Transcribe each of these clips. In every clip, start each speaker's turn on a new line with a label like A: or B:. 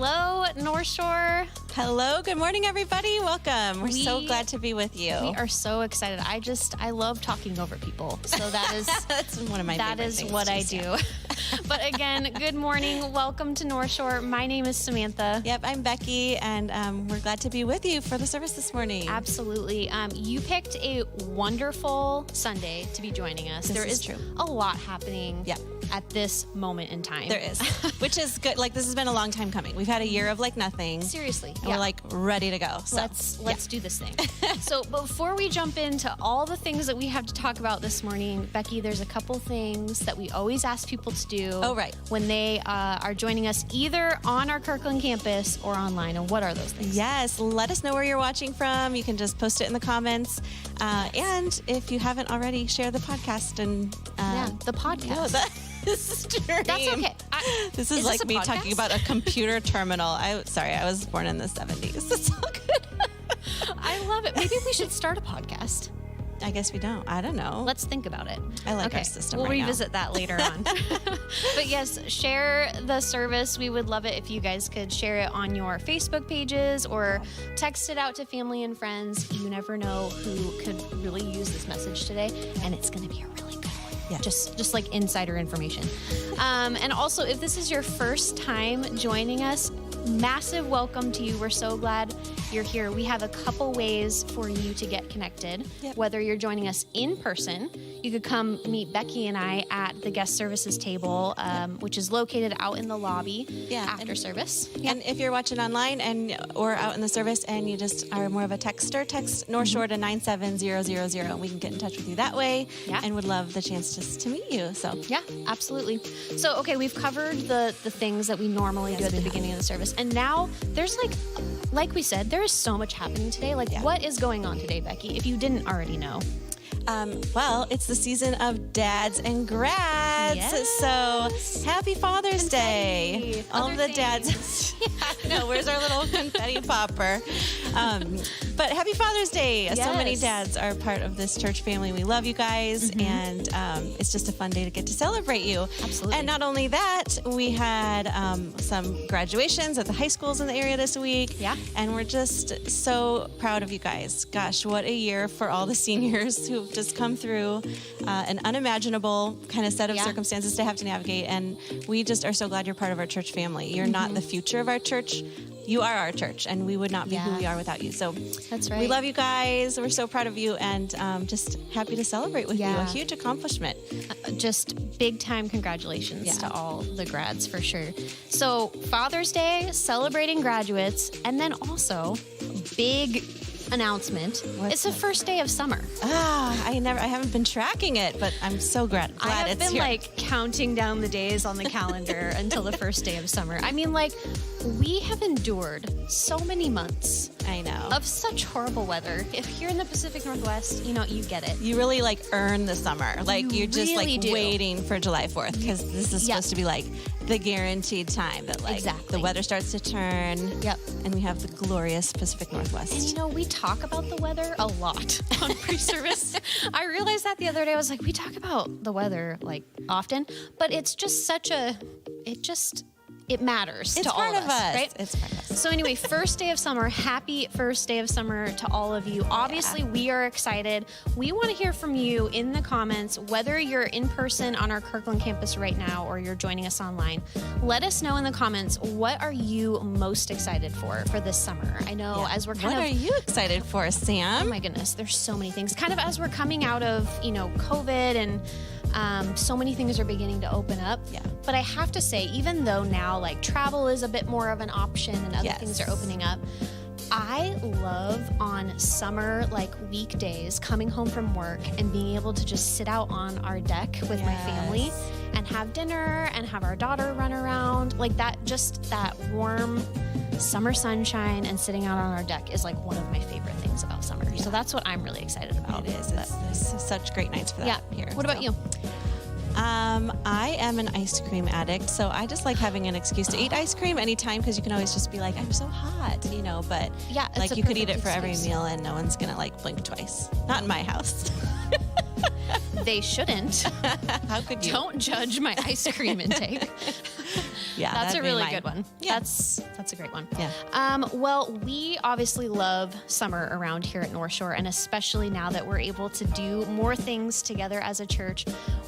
A: Hello, Northshore.
B: Hello. Good morning, everybody. Welcome. We're so glad to be with you.
A: We are so excited. I love talking over people. So that is
B: that's one of my favorite things.
A: That is what I do. But again, good morning. Welcome to Northshore. My name is Samantha.
B: Yep, I'm Becky, and we're glad to be with you for the service this morning.
A: Absolutely. You picked a wonderful Sunday to be joining us.
B: There is true.
A: A lot happening.
B: Yep.
A: At this moment in time.
B: There is, which is good. Like, this has been a long time coming. We've had a year of like nothing.
A: Seriously.
B: And we're like ready to go. So
A: let's do this thing. So before we jump into all the things that we have to talk about this morning, Becky, there's a couple things that we always ask people to do.
B: Oh, right.
A: When they are joining us either on our Kirkland campus or online. And what are those things?
B: Yes. Let us know where you're watching from. You can just post it in the comments. And if you haven't already, share the podcast and
A: the podcast.
B: Stream.
A: That's okay.
B: This is like me
A: podcast?
B: talking about a computer terminal. I was born in the 70s. It's all good.
A: I love it. Maybe we should start a podcast.
B: I guess we don't. I don't know.
A: Let's think about it.
B: I like our system.
A: We'll revisit that later on. But yes, share the service. We would love it if you guys could share it on your Facebook pages or text it out to family and friends. You never know who could really use this message today, and it's going to be a really good one.
B: Yeah.
A: Just like insider information. And also, if this is your first time joining us, massive welcome to you. We're so glad you're here. We have a couple ways for you to get connected.
B: Yep.
A: Whether you're joining us in person, you could come meet Becky and I at the guest services table, which is located out in the lobby after service.
B: And if you're watching online or out in the service and you just are more of a texter, text Northshore to 97000 and we can get in touch with you that way.
A: Yeah.
B: And would love the chance just to meet you. So
A: yeah, absolutely. So, okay, we've covered the things that we normally do at the beginning of the service. And now there's like we said, there is so much happening today. What is going on today, Becky, if you didn't already know?
B: Well, it's the season of dads and grads.
A: Yes.
B: So happy Father's Day. All of the dads. Where's our little confetti popper? But happy Father's Day.
A: Yes.
B: So many dads are part of this church family. We love you guys. And it's just a fun day to get to celebrate you.
A: Absolutely.
B: And not only that, we had some graduations at the high schools in the area this week.
A: Yeah.
B: And we're just so proud of you guys. Gosh, what a year for all the seniors who've just come through an unimaginable kind of set of circumstances to have to navigate. And we just are so glad you're part of our church family. You're not the future of our church. You are our church, and we would not be who we are without you. So
A: that's right.
B: We love you guys. We're so proud of you, and just happy to celebrate with you. A huge accomplishment.
A: Just big time congratulations to all the grads for sure. So Father's Day, celebrating graduates, and then also big announcement. It's the first day of summer.
B: I haven't been tracking it, but I'm so glad
A: I have
B: it's
A: been
B: here.
A: Counting down the days on the calendar until the first day of summer. I mean, we have endured so many months.
B: I know.
A: Of such horrible weather. If you're in the Pacific Northwest, you get it.
B: You really earn the summer. You're just
A: really do.
B: waiting for July 4th because this is supposed to be the guaranteed time that the weather starts to turn.
A: Yep.
B: And we have the glorious Pacific Northwest.
A: And we talk about the weather a lot on pre-service. I realized that the other day. I was like, we talk about the weather often, but it's just it matters to all of us, right?
B: It's part of us.
A: So anyway, first day of summer. Happy first day of summer to all of you. Obviously, we are excited. We want to hear from you in the comments, whether you're in person on our Kirkland campus right now or you're joining us online. Let us know in the comments, what are you most excited for this summer? I know as we're
B: What are you excited for, Sam?
A: Oh my goodness, there's so many things. Kind of as we're coming out of, COVID and so many things are beginning to open up.
B: Yeah.
A: But I have to say, even though now travel is a bit more of an option and other things are opening up, I love on summer weekdays coming home from work and being able to just sit out on our deck with my family and have dinner and have our daughter run around that warm summer sunshine and sitting out on our deck is one of my favorite things about summer. Yeah. So that's what I'm really excited about.
B: It is. It's such great nights for that here.
A: What about you?
B: I am an ice cream addict, so I just like having an excuse to eat ice cream anytime because you can always just be like, I'm so hot, but you could eat it for every meal and no one's gonna blink twice. Not in my house.
A: They shouldn't.
B: How could you?
A: Don't judge my ice cream intake.
B: Yeah,
A: that's a really good one.
B: Yeah.
A: That's a great one.
B: Yeah.
A: Well, we obviously love summer around here at Northshore, and especially now that we're able to do more things together as a church,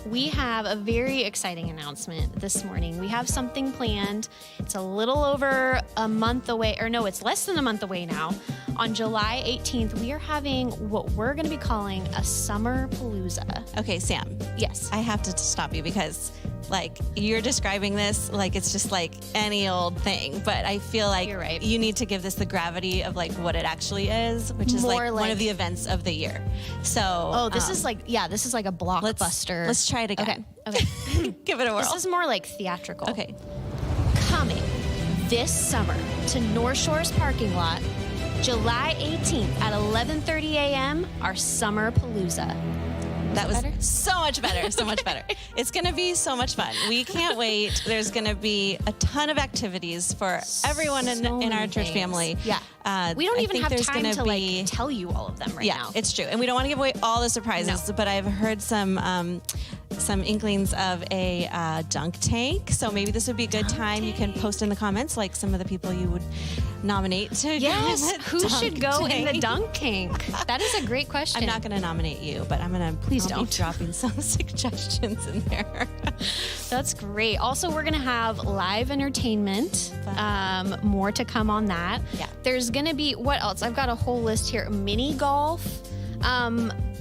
A: we have a very exciting announcement this morning. We have something planned. It's a little over a month away, or no, it's less than a month away now. On July 18th, we are having what we're going to be calling a Summer Palooza.
B: Okay, Sam.
A: Yes.
B: I have to stop you because like you're describing this like it's just like any old thing, but I feel like
A: you're right.
B: You need to give this the gravity of like what it actually is, which is like one of the events of the year. So
A: this is like a blockbuster.
B: Let's try it again.
A: Okay.
B: Give it a whirl.
A: This is more like theatrical.
B: Okay.
A: Coming this summer to North Shore's parking lot, July 18th at 11:30 a.m., our Summer Palooza.
B: That was so much better, so much better. It's going to be so much fun. We can't wait. There's going to be a ton of activities for everyone in our church family.
A: Yeah. We don't even have time to like tell you all of them right now.
B: Yeah, it's true. And we don't want to give away all the surprises, but I've heard some inklings of a dunk tank. So maybe this would be a good time. You can post in the comments like some of the people you would nominate to
A: yes, who should go in the dunk tank? That is a great question.
B: I'm not going to nominate you, but I'm going to
A: please don't
B: be dropping some suggestions in there.
A: That's great. Also, we're going to have live entertainment. More to come on that.
B: Yeah.
A: There's going to be what else? I've got a whole list here. Mini golf.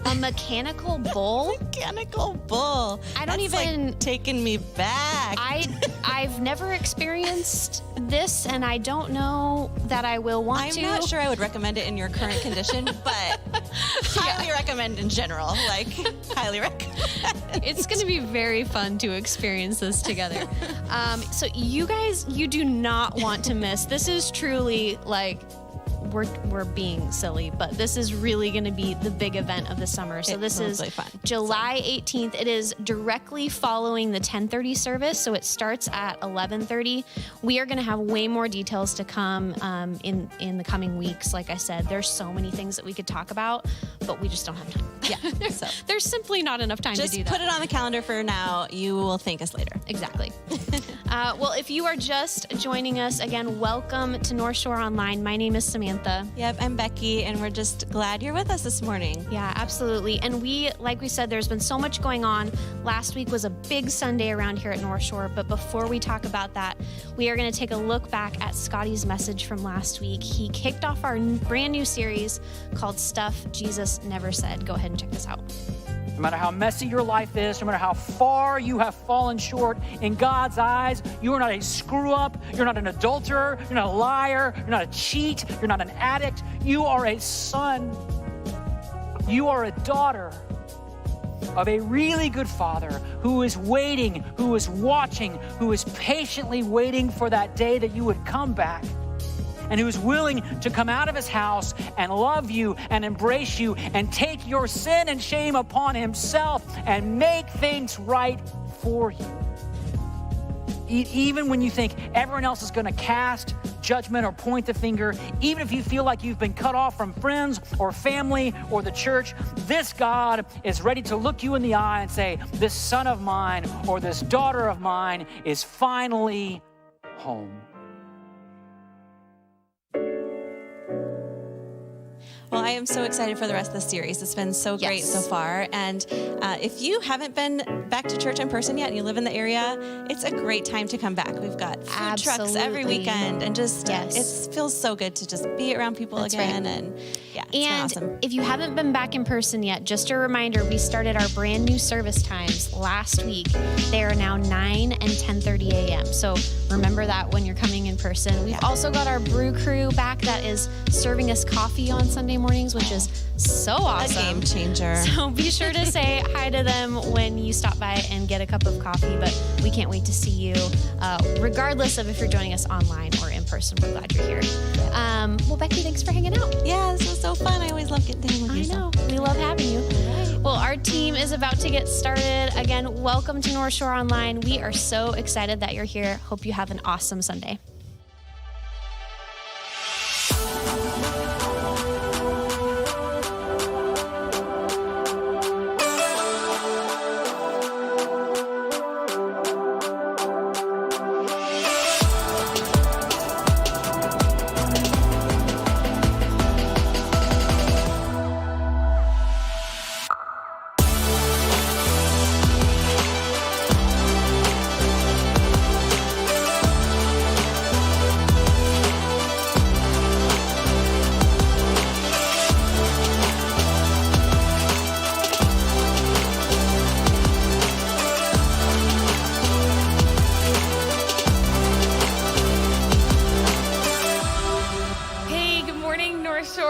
A: A mechanical bull.
B: Mechanical bull.
A: That's even
B: like taking me back.
A: I've never experienced this, and I don't know that I will want to.
B: I'm not sure I would recommend it in your current condition, but highly recommend in general. Like highly recommend.
A: It's going to be very fun to experience this together. So you guys, you do not want to miss. This is truly like. We're being silly, but this is really going to be the big event of the summer. So this is
B: fun.
A: July 18th. It is directly following the 10:30 service, so it starts at 11:30. We are going to have way more details to come in the coming weeks. Like I said, there's so many things that we could talk about, but we just don't have time.
B: Yeah, so
A: there's simply not enough time to do that.
B: Just put it on the calendar for now. You will thank us later.
A: Exactly. Well, if you are just joining us, again, welcome to North Shore Online. My name is Samantha.
B: Yep, I'm Becky, and we're just glad you're with us this morning.
A: Yeah, absolutely. And like we said, there's been so much going on. Last week was a big Sunday around here at North Shore, but before we talk about that, we are going to take a look back at Scotty's message from last week. He kicked off our brand new series called Stuff Jesus Never Said. Go ahead and check this out.
C: No matter how messy your life is, no matter how far you have fallen short, in God's eyes, you are not a screw-up, you're not an adulterer, you're not a liar, you're not a cheat, you're not an addict. You are a son. You are a daughter of a really good Father who is waiting, who is watching, who is patiently waiting for that day that you would come back, and who's willing to come out of his house and love you and embrace you and take your sin and shame upon himself and make things right for you. Even when you think everyone else is going to cast judgment or point the finger, even if you feel like you've been cut off from friends or family or the church, this God is ready to look you in the eye and say, this son of mine or this daughter of mine is finally home.
B: Well, I am so excited for the rest of the series. It's been so great so far. And if you haven't been back to church in person yet and you live in the area, it's a great time to come back. We've got food trucks every weekend, and just it feels so good to just be around people again. Right. And it's been awesome.
A: If you haven't been back in person yet, just a reminder, we started our brand new service times last week. They are now 9 and 10:30 a.m. So remember that when you're coming in person. We've also got our brew crew back that is serving us coffee on Sunday mornings, which is so awesome.
B: A game changer.
A: So be sure to say hi to them when you stop by and get a cup of coffee. But we can't wait to see you, regardless of if you're joining us online or in person. We're glad you're here. Well, Becky, thanks for hanging out.
B: Yeah, this was so fun. I always love getting to hang with you.
A: I know. We love having you. Right. Well, our team is about to get started. Again, welcome to North Shore Online. We are so excited that you're here. Hope you have an awesome Sunday.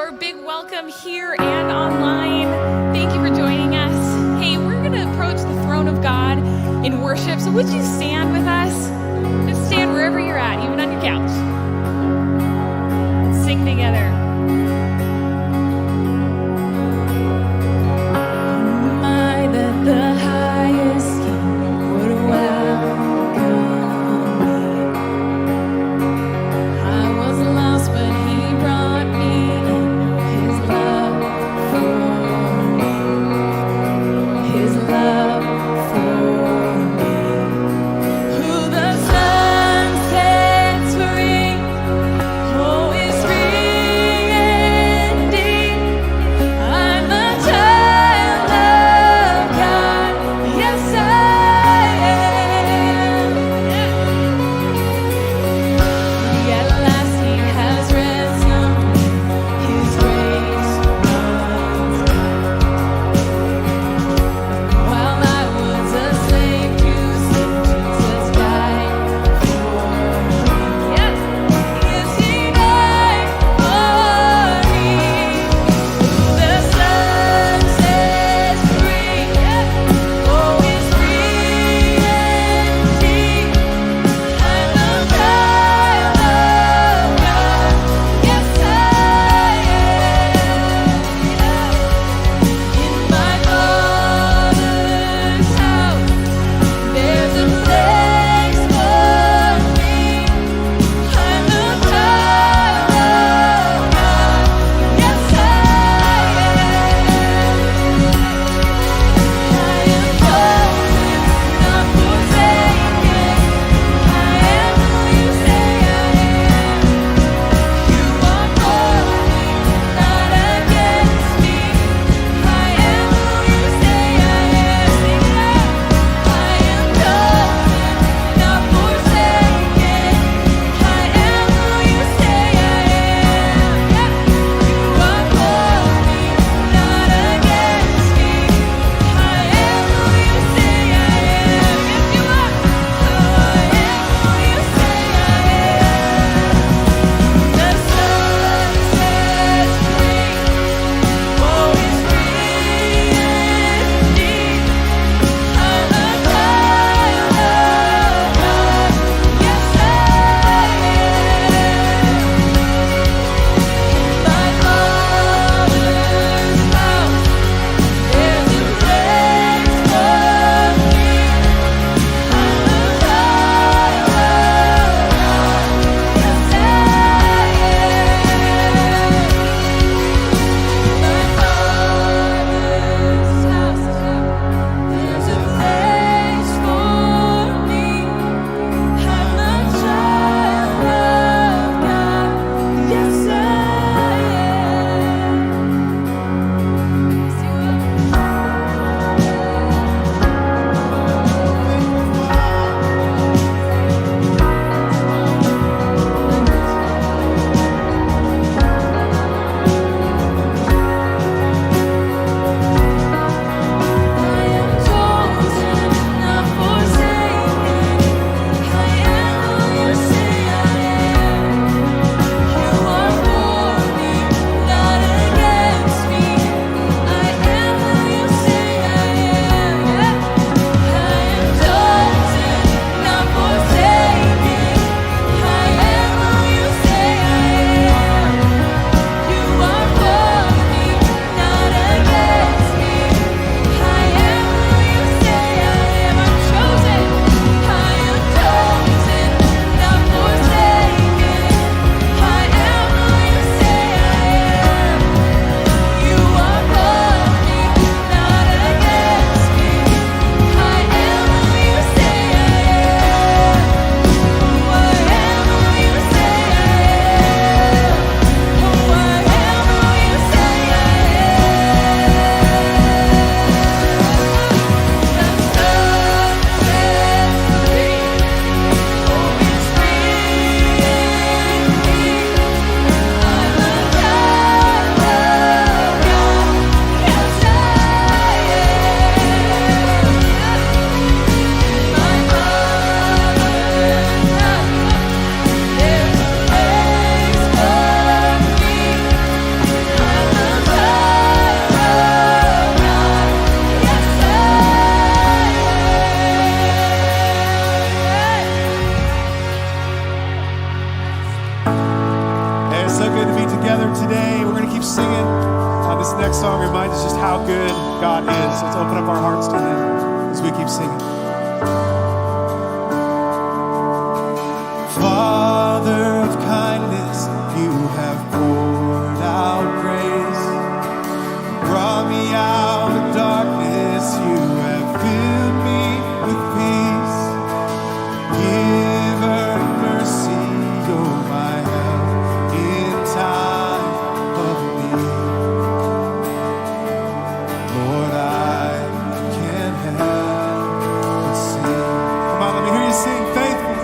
D: Northshore. Big welcome here and online. Thank you for joining us. Hey, we're going to approach the throne of God in worship. So would you stand with us? Just stand wherever you're at, even on your couch. Let's sing together. My, that the highest King would welcome me. I was lost, but He brought me in. His love for me. His love for me. Who the sun sets free.
E: So good to be together today. We're going to keep singing. This next song reminds us just how good God is. Let's open up our hearts to Him as we keep singing. Father of kindness, you have poured out grace, brought me out of darkness, you have filled me with peace. Giver of mercy, you're my help in time of need. Lord, I can't help but sing. Come on, let me hear you sing. Faithful.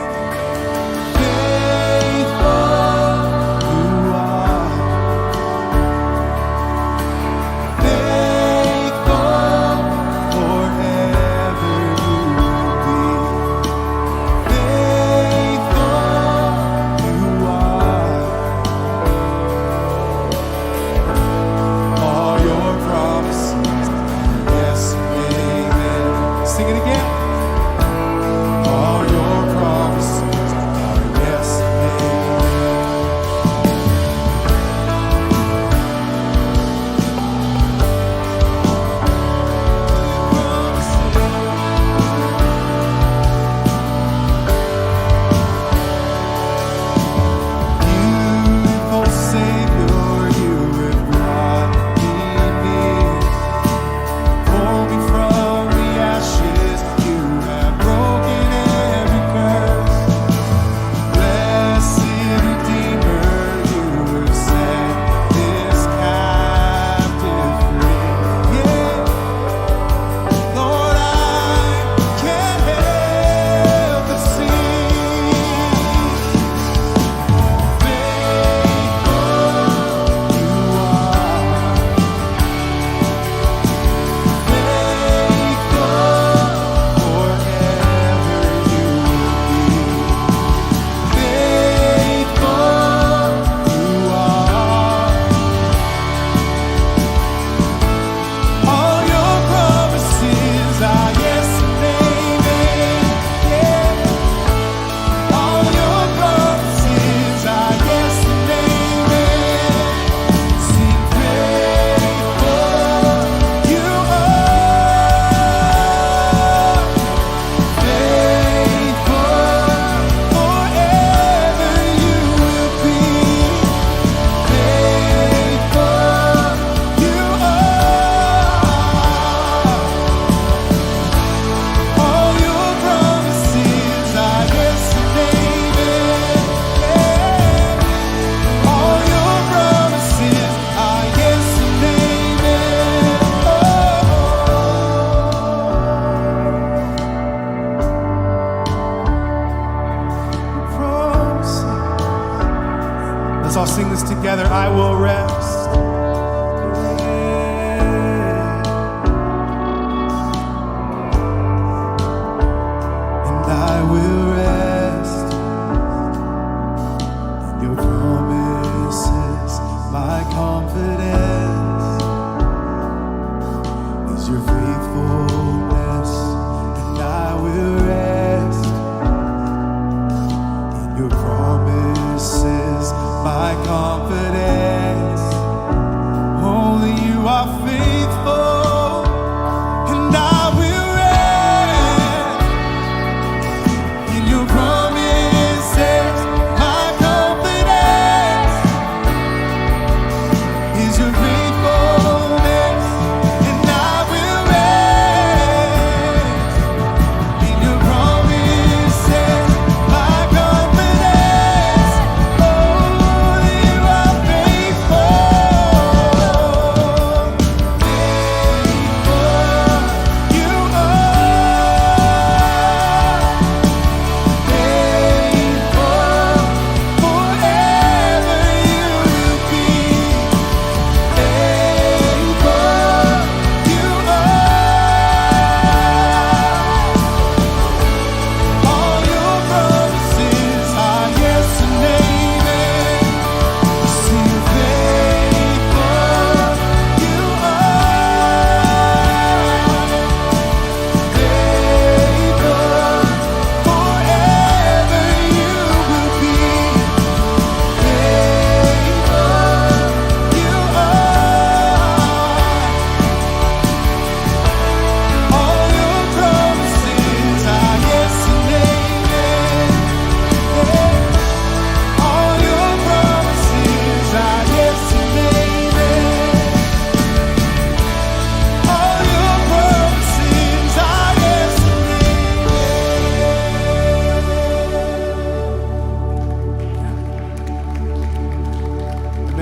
E: Let's all sing this together. I will rest. And I will rest in your promises. My confidence is your faithfulness. And I will rest in your promises. My confidence, only you are faithful, and I will rest in your promises. My confidence is your faithfulness, and I will rest in your promises. My confidence, oh, you are faithful.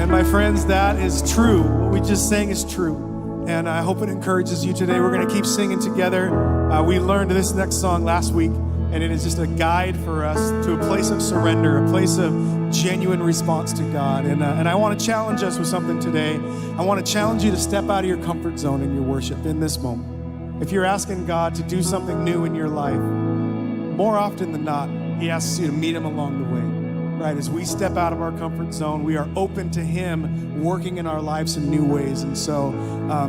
E: And my friends, that is true. What we just sang is true. And I hope it encourages you today. We're going to keep singing together. We learned this next song last week, and it is just a guide for us to a place of surrender, a place of genuine response to God. And I want to challenge us with something today. I want to challenge you to step out of your comfort zone in your worship in this moment. If you're asking God to do something new in your life, more often than not, He asks you to meet Him along the way. Right, as we step out of our comfort zone, we are open to Him working in our lives in new ways. And so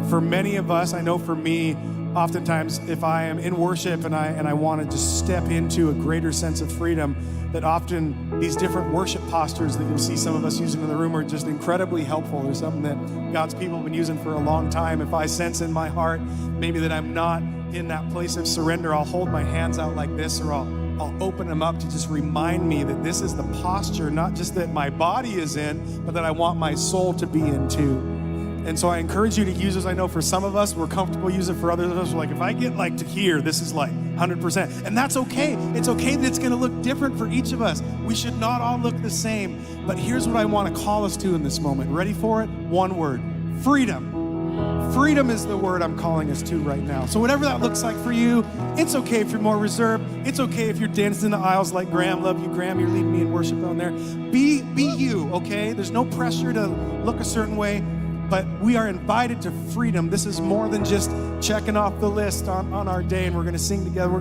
E: for many of us, I know for me, oftentimes if I am in worship and I want to just step into a greater sense of freedom, that often these different worship postures that you'll see some of us using in the room are just incredibly helpful. There's something that God's people have been using for a long time. If I sense in my heart maybe that I'm not in that place of surrender, I'll hold my hands out like this, or I'll open them up to just remind me that this is the posture, not just that my body is in, but that I want my soul to be in too. And so I encourage you to use this. I know for some of us, we're comfortable using it. For others of us, we're like, if I get like to here, this is like 100%. And that's okay. It's okay that it's going to look different for each of us. We should not all look the same. But here's what I want to call us to in this moment. Ready for it? One word: freedom. Freedom is the word I'm calling us to right now. So whatever that looks like for you, it's okay if you're more reserved. It's okay if you're dancing in the aisles like Graham. Love you, Graham. You're leading me in worship down there. Be you, okay? There's no pressure to look a certain way, but we are invited to freedom. This is more than just checking off the list on our day and we're going to sing together.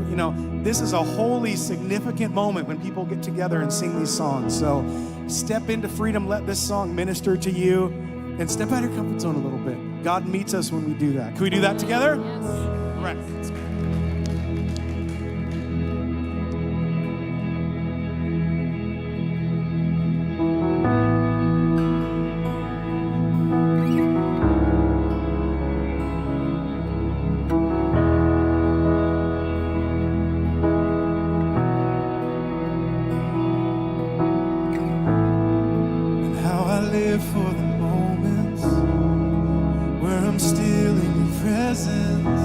E: This is a holy, significant moment when people get together and sing these songs. So step into freedom. Let this song minister to you, and step out of your comfort zone a little bit. God meets us when we do that. Can we do that together? Yes. All right. And how I live for the moments where I'm still in your presence.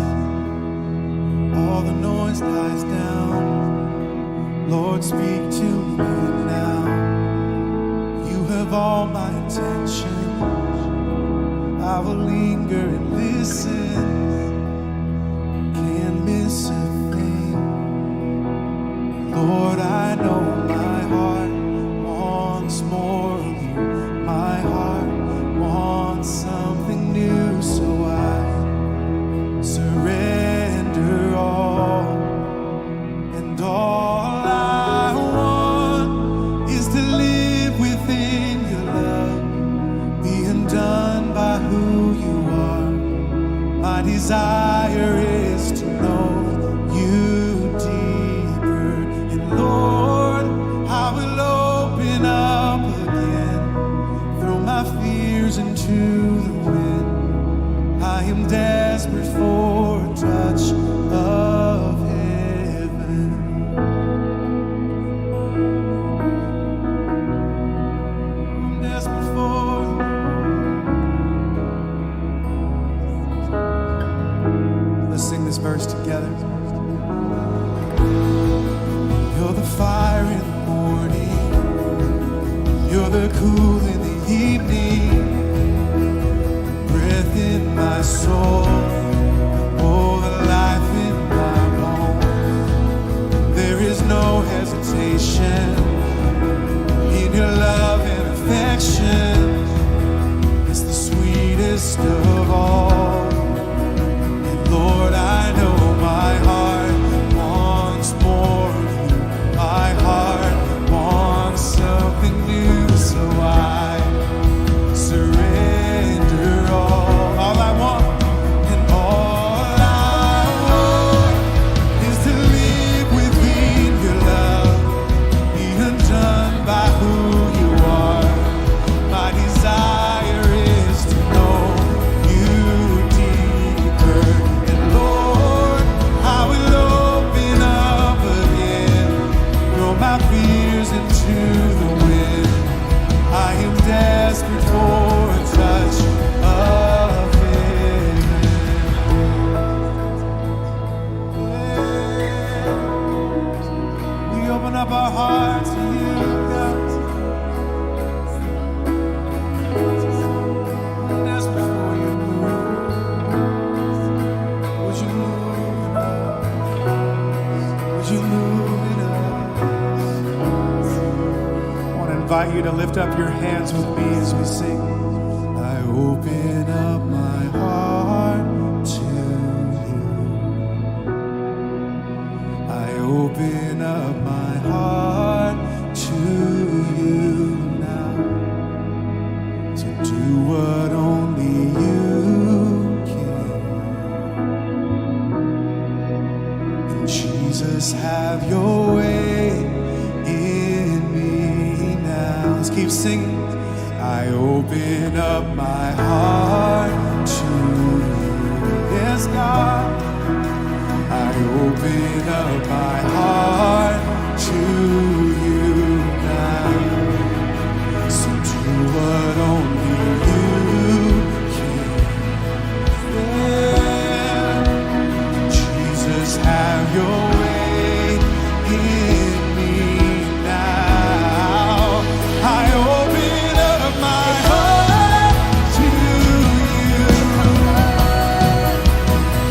E: All the noise dies down. Lord, speak to me now. You have all my attention. I will linger and listen. Can't miss a thing. Lord, I know my heart wants more of you. My heart wants something new, so I surrender all. And all I want is to live within your love, being done by who you are. My desire is to know you deeper. And Lord, I will open up again, throw my fears into the wind. I am desperate for a touch of heaven. I'm desperate for you. Let's sing this verse together. You're the fire in the morning. You're the cool in the evening. Breath in my soul. Oh, the life in my bones. There is no hesitation in your love and affection. It's the sweetest of all. And Lord, I know my heart wants more of you. My heart wants something new, so I surrender all. All I want, and all I want is to live within your love, being invite you to lift up your hands with me as we sing. I open up my heart to you. I open up my heart to you now. To do what only you can. And Jesus, have your way in me now. Let's keep singing. I open up my heart to you. Yes, God. I open up my heart to you now. So do what only you can. Yeah. Jesus, have your way in me now. I open up my heart to you.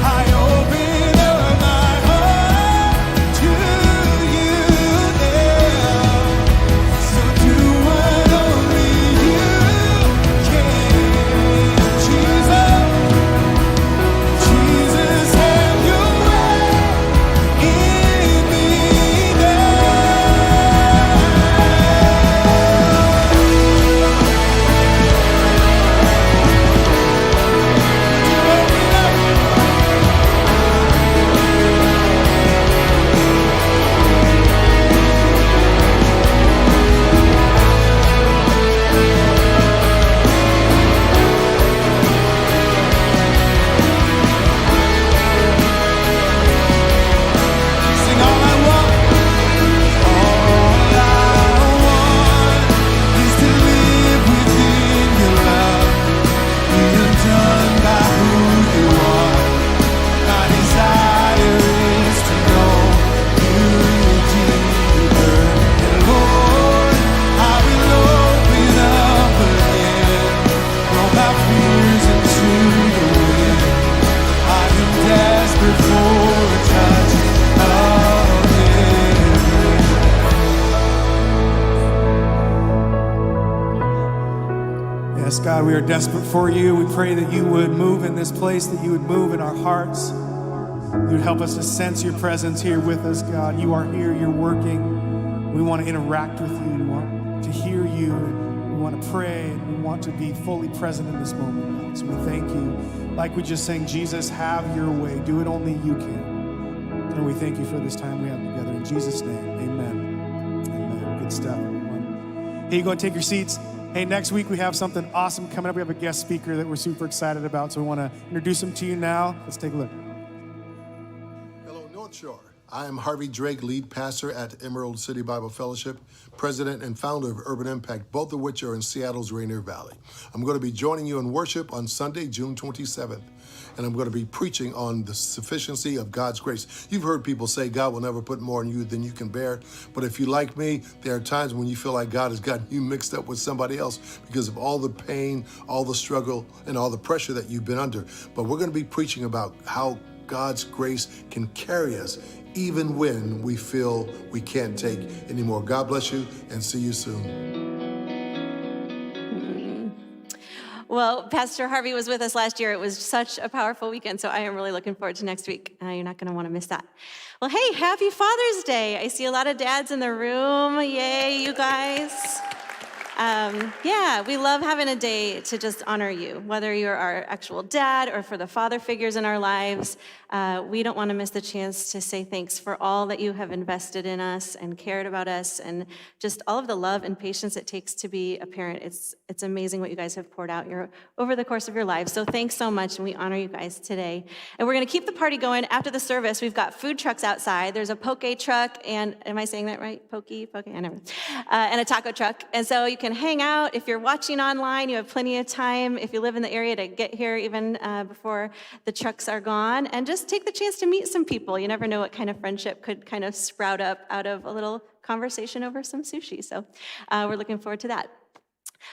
E: I open up my heart to you now. So do what only you can. Jesus, have your way in me now. Sing all I want. All I want is to live within your love, be undone by who you are. My desire is to know you deeper. And Lord, I will open up again, throw my fears into your wind. I am desperate for a touch of it. Yes, God, we are desperate for you. We pray that you would move in this place, that you would move in our hearts. You would help us to sense your presence here with us, God. You are here, you're working. We want to interact with you. We want to hear you. We want to pray, and we want to be fully present in this moment, God. So we thank you. Like we just sang, Jesus, have your way. Do it only you can. And we thank you for this time we have together. In Jesus' name, amen. Amen. Good stuff, everyone. Hey, you go and take your seats. Hey, next week we have something awesome coming up. We have a guest speaker that we're super excited about, so we want to introduce him to you now. Let's take a look.
F: Hello, Northshore. I am Harvey Drake, lead pastor at Emerald City Bible Fellowship, president and founder of Urban Impact, both of which are in Seattle's Rainier Valley. I'm going to be joining you in worship on Sunday, June 27th, and I'm going to be preaching on the sufficiency of God's grace. You've heard people say God will never put more on you than you can bear, but if you like me, there are times when you feel like God has gotten you mixed up with somebody else because of all the pain, all the struggle, and all the pressure that you've been under. But we're going to be preaching about how God's grace can carry us even when we feel we can't take anymore. God bless you, and see you soon.
B: Well, Pastor Harvey was with us last year. It was such a powerful weekend, so I am really looking forward to next week. You're not going to want to miss that. Well, hey, happy Father's Day. I see a lot of dads in the room. Yay, you guys. Yeah, we love having a day to just honor you, whether you're our actual dad or for the father figures in our lives. We don't want to miss the chance to say thanks for all that you have invested in us and cared about us, and just all of the love and patience it takes to be a parent. It's amazing what you guys have poured out over the course of your lives. So thanks so much, and we honor you guys today. And we're going to keep the party going after the service. We've got food trucks outside. There's a poke truck, and am I saying that right? Poke, I never. And a taco truck. And so you can hang out. If you're watching online, you have plenty of time, if you live in the area, to get here even before the trucks are gone, and just take the chance to meet some people. You never know what kind of friendship could kind of sprout up out of a little conversation over some sushi. So we're looking forward to that.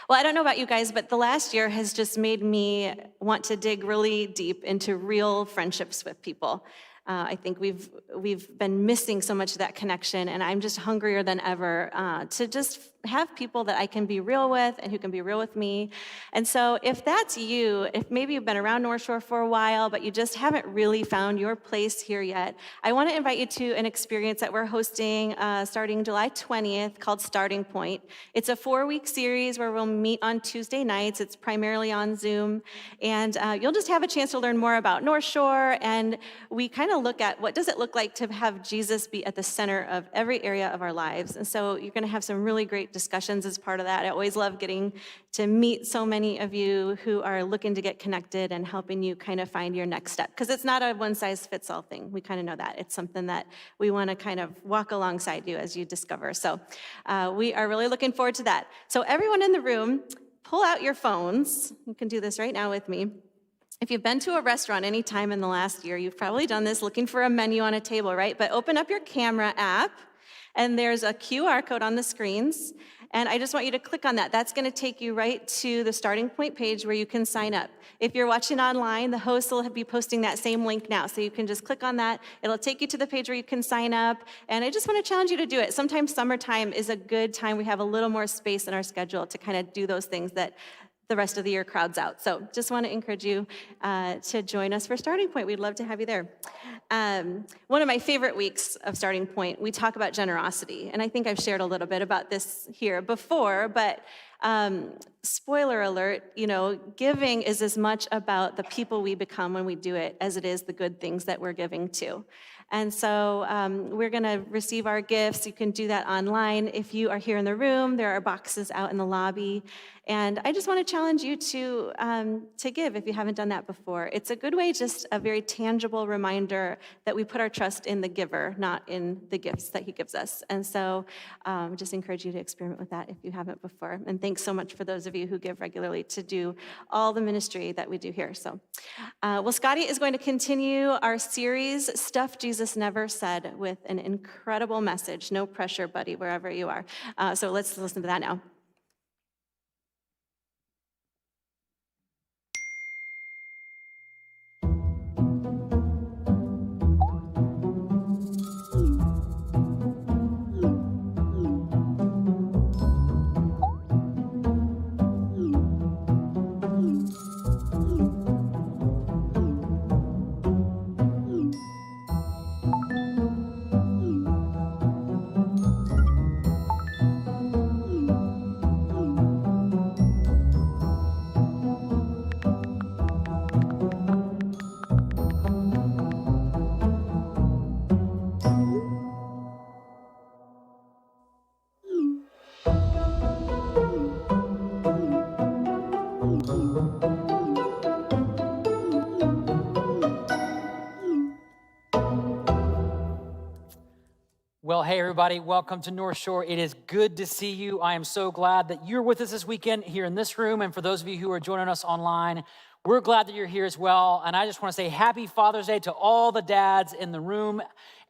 B: Well, I don't know about you guys, but the last year has just made me want to dig really deep into real friendships with people. I think we've been missing so much of that connection, and I'm just hungrier than ever to just have people that I can be real with and who can be real with me. And so if that's you, if maybe you've been around Northshore for a while, but you just haven't really found your place here yet, I want to invite you to an experience that we're hosting starting July 20th called Starting Point. It's a 4-week series where we'll meet on Tuesday nights. It's primarily on Zoom, and you'll just have a chance to learn more about Northshore, and we kind of look at what does it look like to have Jesus be at the center of every area of our lives. And so you're going to have some really great discussions as part of that. I always love getting to meet so many of you who are looking to get connected and helping you kind of find your next step, because it's not a one-size-fits-all thing. We kind of know that. It's something that we want to kind of walk alongside you as you discover. So we are really looking forward to that. So everyone in the room, pull out your phones. You can do this right now with me. If you've been to a restaurant any time in the last year, you've probably done this looking for a menu on a table, right? But open up your camera app, and there's a QR code on the screens, and I just want you to click on that. That's going to take you right to the Starting Point page where you can sign up. If you're watching online, the host will be posting that same link now, so you can just click on that. It'll take you to the page where you can sign up, and I just want to challenge you to do it. Sometimes summertime is a good time. We have a little more space in our schedule to kind of do those things that the rest of the year crowds out. So just want to encourage you to join us for Starting Point. We'd love to have you there. One of my favorite weeks of Starting Point, we talk about generosity. And I think I've shared a little bit about this here before, but spoiler alert, giving is as much about the people we become when we do it as it is the good things that we're giving to. And so we're going to receive our gifts. You can do that online. If you are here in the room, there are boxes out in the lobby. And I just want to challenge you to give if you haven't done that before. It's a good way, just a very tangible reminder that we put our trust in the giver, not in the gifts that he gives us. And so just encourage you to experiment with that if you haven't before. And thanks so much for those of you who give regularly to do all the ministry that we do here. So, well, Scotty is going to continue our series, Stuff Jesus Never Said, with an incredible message. No pressure, buddy, wherever you are. So let's listen to that now.
C: Well, hey, everybody. Welcome to Northshore. It is good to see you. I am so glad that you're with us this weekend here in this room. And for those of you who are joining us online, we're glad that you're here as well. And I just want to say happy Father's Day to all the dads in the room.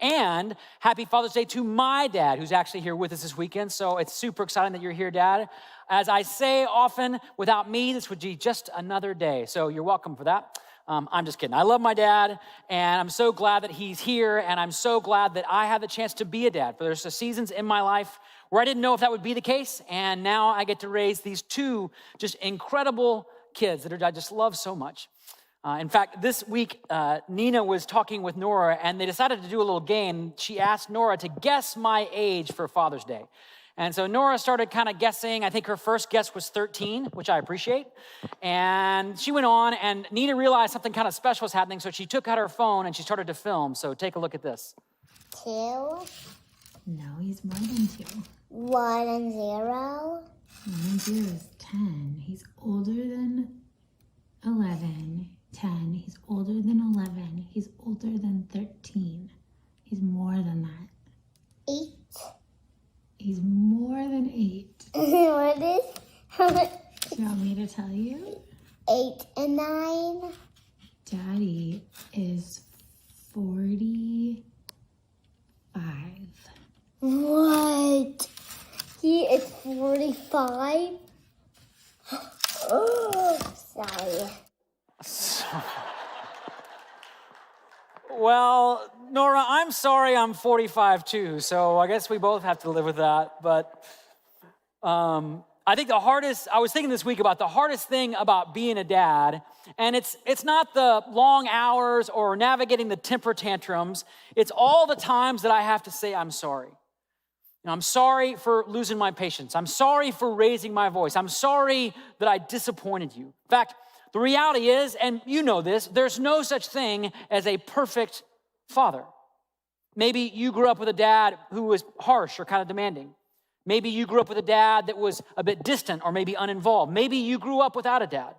C: And happy Father's Day to my dad, who's actually here with us this weekend. So it's super exciting that you're here, Dad. As I say often, without me, this would be just another day. So you're welcome for that. I'm just kidding. I love my dad, and I'm so glad that he's here, and I'm so glad that I have the chance to be a dad. But there's seasons in my life where I didn't know if that would be the case, and now I get to raise these two just incredible kids that I just love so much. In fact, this week, Nina was talking with Nora, and they decided to do a little game. She asked Nora to guess my age for Father's Day. And so Nora started kind of guessing. I think her first guess was 13, which I appreciate. And she went on, and Nina realized something kind of special was happening, so she took out her phone and she started to film. So take a look at this.
G: 2.
H: No, he's more than 2.
G: 1 and 0.
H: 1 and 0 is 10. He's older than 11. 10. He's older than 11. He's older than 13. He's more than that.
G: 8.
H: He's more than 8.
G: What is?
H: Do you want me to tell you?
G: 8 and 9.
H: Daddy is 45.
G: What? He is 45? Oh, sorry.
C: Well, sorry I'm 45 too, so I guess we both have to live with that. But I think I was thinking this week about the hardest thing about being a dad, and it's not the long hours or navigating the temper tantrums. It's all the times that I have to say I'm sorry. I'm sorry for losing my patience. I'm sorry for raising my voice. I'm sorry that I disappointed you. In fact, the reality is, and you know this, there's no such thing as a perfect father. Maybe you grew up with a dad who was harsh or kind of demanding. Maybe you grew up with a dad that was a bit distant or maybe uninvolved. Maybe you grew up without a dad.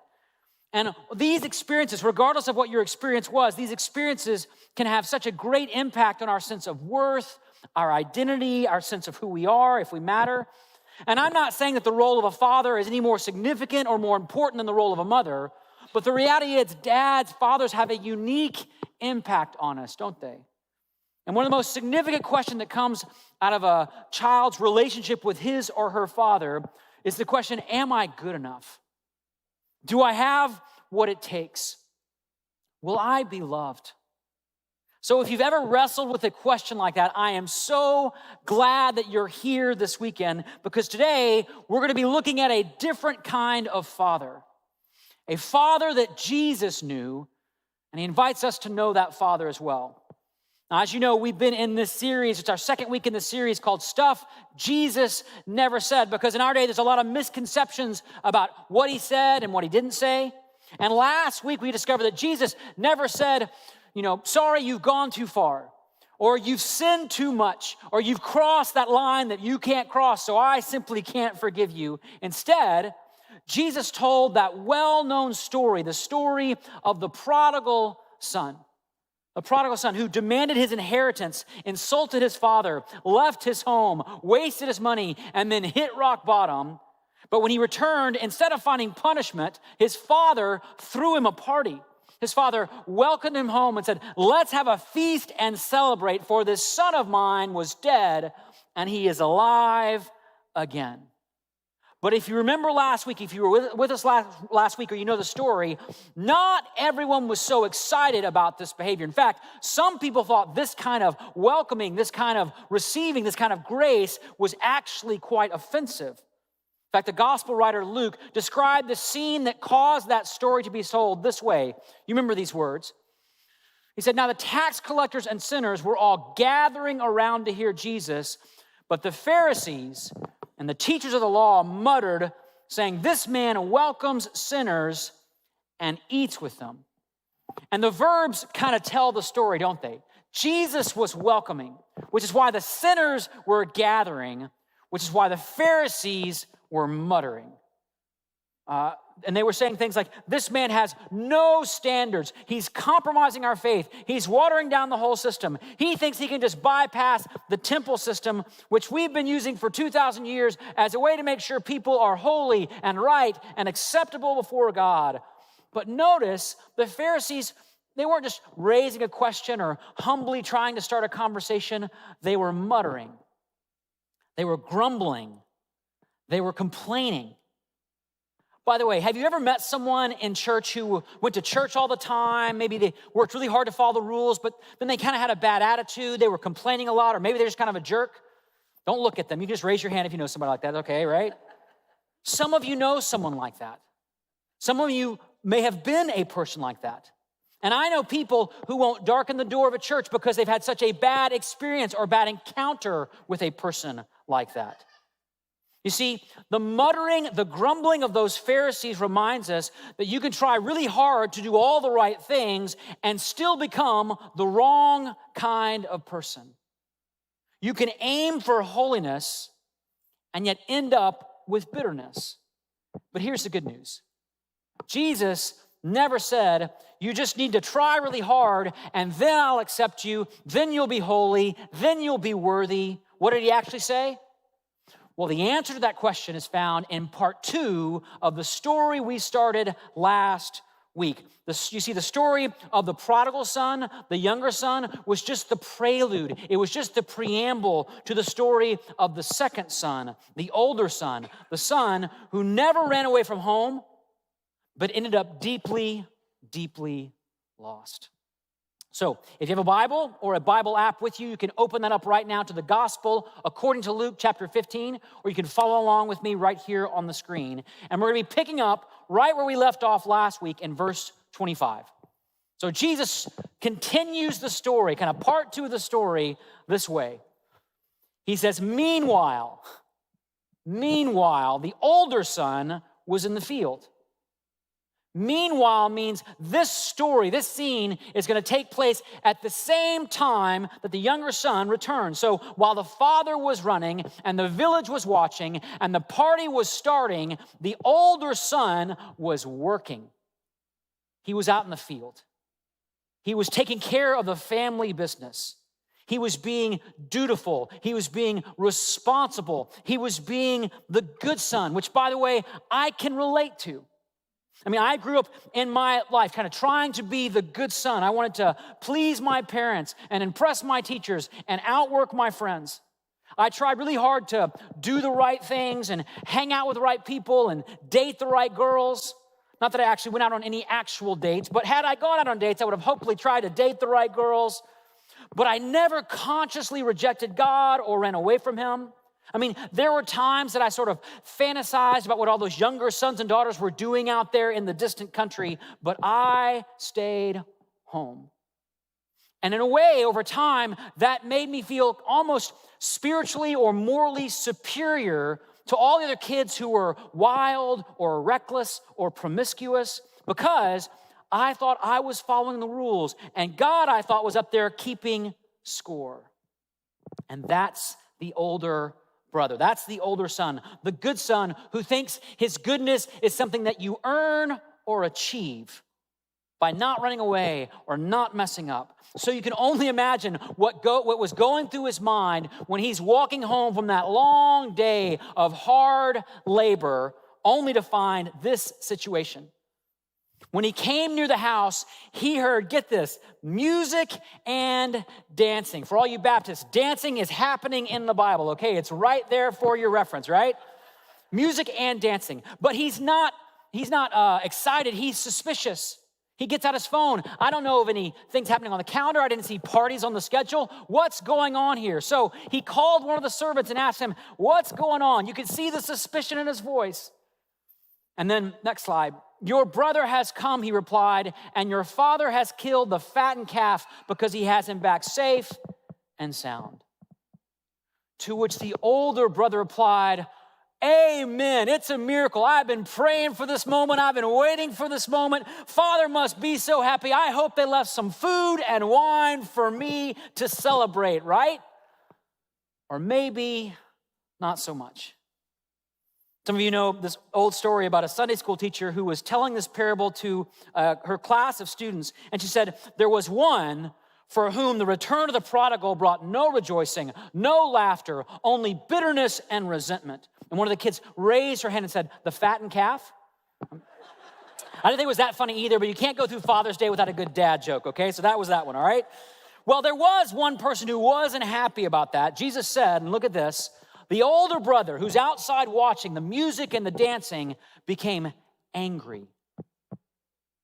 C: And these experiences, regardless of what your experience was, these experiences can have such a great impact on our sense of worth, our identity, our sense of who we are, if we matter. And I'm not saying that the role of a father is any more significant or more important than the role of a mother, but the reality is fathers have a unique impact on us, don't they? And one of the most significant questions that comes out of a child's relationship with his or her father is the question, am I good enough? Do I have what it takes? Will I be loved? So if you've ever wrestled with a question like that, I am so glad that you're here this weekend, because today we're going to be looking at a different kind of father, a father that Jesus knew, and he invites us to know that father as well. Now, as you know, we've been in this series. It's our second week in the series called Stuff Jesus Never Said, because in our day, there's a lot of misconceptions about what he said and what he didn't say. And last week, we discovered that Jesus never said, sorry, you've gone too far, or you've sinned too much, or you've crossed that line that you can't cross, so I simply can't forgive you. Instead, Jesus told that well-known story, the story of the prodigal son. A prodigal son who demanded his inheritance, insulted his father, left his home, wasted his money, and then hit rock bottom. But when he returned, instead of finding punishment, his father threw him a party. His father welcomed him home and said, let's have a feast and celebrate, for this son of mine was dead and he is alive again. But if you remember last week, if you were with us last week, or you know the story, not everyone was so excited about this behavior. In fact, some people thought this kind of welcoming, this kind of receiving, this kind of grace was actually quite offensive. In fact, the gospel writer Luke described the scene that caused that story to be told this way. You remember these words. He said, now the tax collectors and sinners were all gathering around to hear Jesus, but the Pharisees and the teachers of the law muttered, saying, this man welcomes sinners and eats with them. And the verbs kind of tell the story, don't they? Jesus was welcoming, which is why the sinners were gathering, which is why the Pharisees were muttering. And they were saying things like, this man has no standards. He's compromising our faith. He's watering down the whole system. He thinks he can just bypass the temple system, which we've been using for 2,000 years as a way to make sure people are holy and right and acceptable before God. But notice the Pharisees, they weren't just raising a question or humbly trying to start a conversation. They were muttering. They were grumbling. They were complaining. By the way, have you ever met someone in church who went to church all the time? Maybe they worked really hard to follow the rules, but then they kind of had a bad attitude. They were complaining a lot, or maybe they're just kind of a jerk. Don't look at them. You just raise your hand if you know somebody like that. Okay, right? Some of you know someone like that. Some of you may have been a person like that. And I know people who won't darken the door of a church because they've had such a bad experience or bad encounter with a person like that. You see, the muttering, the grumbling of those Pharisees reminds us that you can try really hard to do all the right things and still become the wrong kind of person. You can aim for holiness and yet end up with bitterness. But here's the good news. Jesus never said, you just need to try really hard and then I'll accept you, then you'll be holy, then you'll be worthy. What did he actually say? Well, the answer to that question is found in part 2 of the story we started last week. You see, the story of the prodigal son, the younger son, was just the prelude. It was just the preamble to the story of the second son, the older son, the son who never ran away from home, but ended up deeply, deeply lost. So if you have a Bible or a Bible app with you, you can open that up right now to the gospel according to Luke chapter 15, or you can follow along with me right here on the screen. And we're going to be picking up right where we left off last week in verse 25. So Jesus continues the story, kind of part 2 of the story this way. He says, meanwhile, the older son was in the field. Meanwhile means this story, this scene is going to take place at the same time that the younger son returned. So while the father was running and the village was watching and the party was starting, the older son was working. He was out in the field. He was taking care of the family business. He was being dutiful. He was being responsible. He was being the good son, which, by the way, I can relate to. I mean, I grew up in my life kind of trying to be the good son. I wanted to please my parents and impress my teachers and outwork my friends. I tried really hard to do the right things and hang out with the right people and date the right girls. Not that I actually went out on any actual dates, but had I gone out on dates, I would have hopefully tried to date the right girls. But I never consciously rejected God or ran away from him. I mean, there were times that I sort of fantasized about what all those younger sons and daughters were doing out there in the distant country, but I stayed home. And in a way, over time, that made me feel almost spiritually or morally superior to all the other kids who were wild or reckless or promiscuous, because I thought I was following the rules, and God, I thought, was up there keeping score. And that's the older brother. That's the older son, the good son who thinks his goodness is something that you earn or achieve by not running away or not messing up. So you can only imagine what was going through his mind when he's walking home from that long day of hard labor, only to find this situation. When he came near the house, he heard, get this, music and dancing. For all you Baptists, dancing is happening in the Bible, okay? It's right there for your reference, right? Music and dancing. But he's not excited, he's suspicious. He gets out his phone. I don't know of any things happening on the calendar. I didn't see parties on the schedule. What's going on here? So he called one of the servants and asked him, what's going on? You could see the suspicion in his voice. And then, next slide. Your brother has come, he replied, and your father has killed the fattened calf because he has him back safe and sound. To which the older brother replied, amen, it's a miracle. I've been praying for this moment. I've been waiting for this moment. Father must be so happy. I hope they left some food and wine for me to celebrate, right? Or maybe not so much. Some of you know this old story about a Sunday school teacher who was telling this parable to her class of students. And she said, there was one for whom the return of the prodigal brought no rejoicing, no laughter, only bitterness and resentment. And one of the kids raised her hand and said, the fattened calf? I didn't think it was that funny either, but you can't go through Father's Day without a good dad joke, okay? So that was that one, all right? Well, there was one person who wasn't happy about that. Jesus said, and look at this, the older brother who's outside watching the music and the dancing became angry.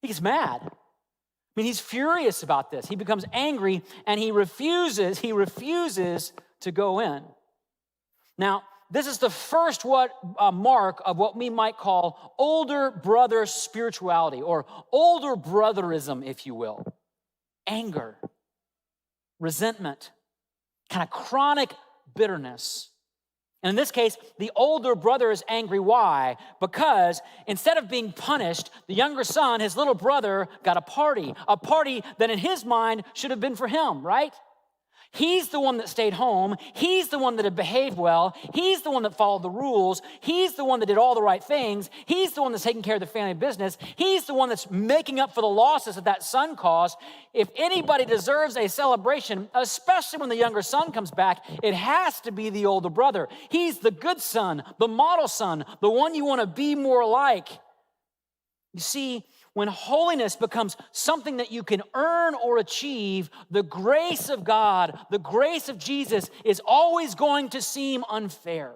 C: He gets mad. I mean, he's furious about this. He becomes angry and he refuses to go in. Now, this is the first mark of what we might call older brother spirituality, or older brotherism, if you will. Anger, resentment, kind of chronic bitterness. And in this case, the older brother is angry. Why? Because instead of being punished, the younger son, his little brother, got a party that in his mind should have been for him, right? He's the one that stayed home. He's the one that had behaved well. He's the one that followed the rules. He's the one that did all the right things. He's the one that's taking care of the family business. He's the one that's making up for the losses that son caused. If anybody deserves a celebration, especially when the younger son comes back, it has to be the older brother. He's the good son, the model son, the one you want to be more like. You see, when holiness becomes something that you can earn or achieve, the grace of God, the grace of Jesus is always going to seem unfair.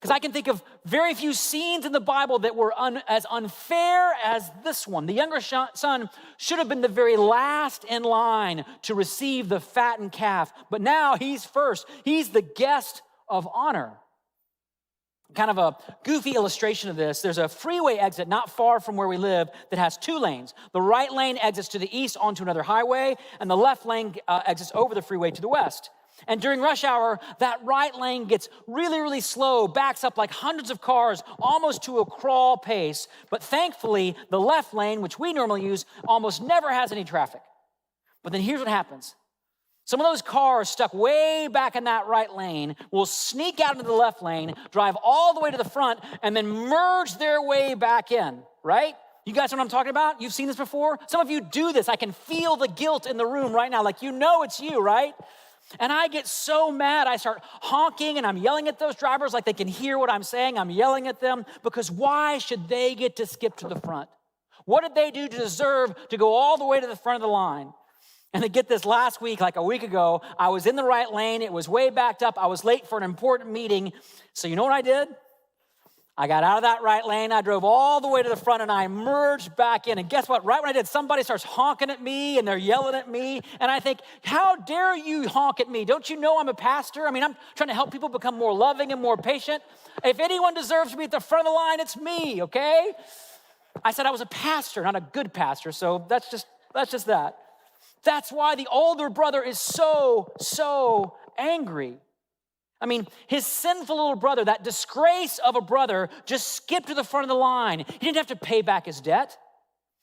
C: Because I can think of very few scenes in the Bible that were as unfair as this one. The younger son should have been the very last in line to receive the fattened calf, but now he's first. He's the guest of honor. Kind of a goofy illustration of this, there's a freeway exit not far from where we live that has 2 lanes. The right lane exits to the east onto another highway, and the left lane exits over the freeway to the west. And during rush hour, that right lane gets really, really slow, backs up like hundreds of cars, almost to a crawl pace. But thankfully, the left lane, which we normally use, almost never has any traffic. But then here's what happens. Some of those cars stuck way back in that right lane will sneak out into the left lane, drive all the way to the front, and then merge their way back in, right? You guys know what I'm talking about? You've seen this before? Some of you do this. I can feel the guilt in the room right now. Like, you know it's you, right? And I get so mad, I start honking and I'm yelling at those drivers like they can hear what I'm saying. I'm yelling at them because why should they get to skip to the front? What did they do to deserve to go all the way to the front of the line? And to get this last week, like a week ago, I was in the right lane. It was way backed up. I was late for an important meeting. So you know what I did? I got out of that right lane, I drove all the way to the front, and I merged back in. And guess what? Right when I did, somebody starts honking at me, and they're yelling at me. And I think, how dare you honk at me? Don't you know I'm a pastor? I mean, I'm trying to help people become more loving and more patient. If anyone deserves to be at the front of the line, it's me, okay? I said I was a pastor, not a good pastor, so that's just that. That's why the older brother is so angry. I mean, his sinful little brother, that disgrace of a brother, just skipped to the front of the line. He didn't have to pay back his debt.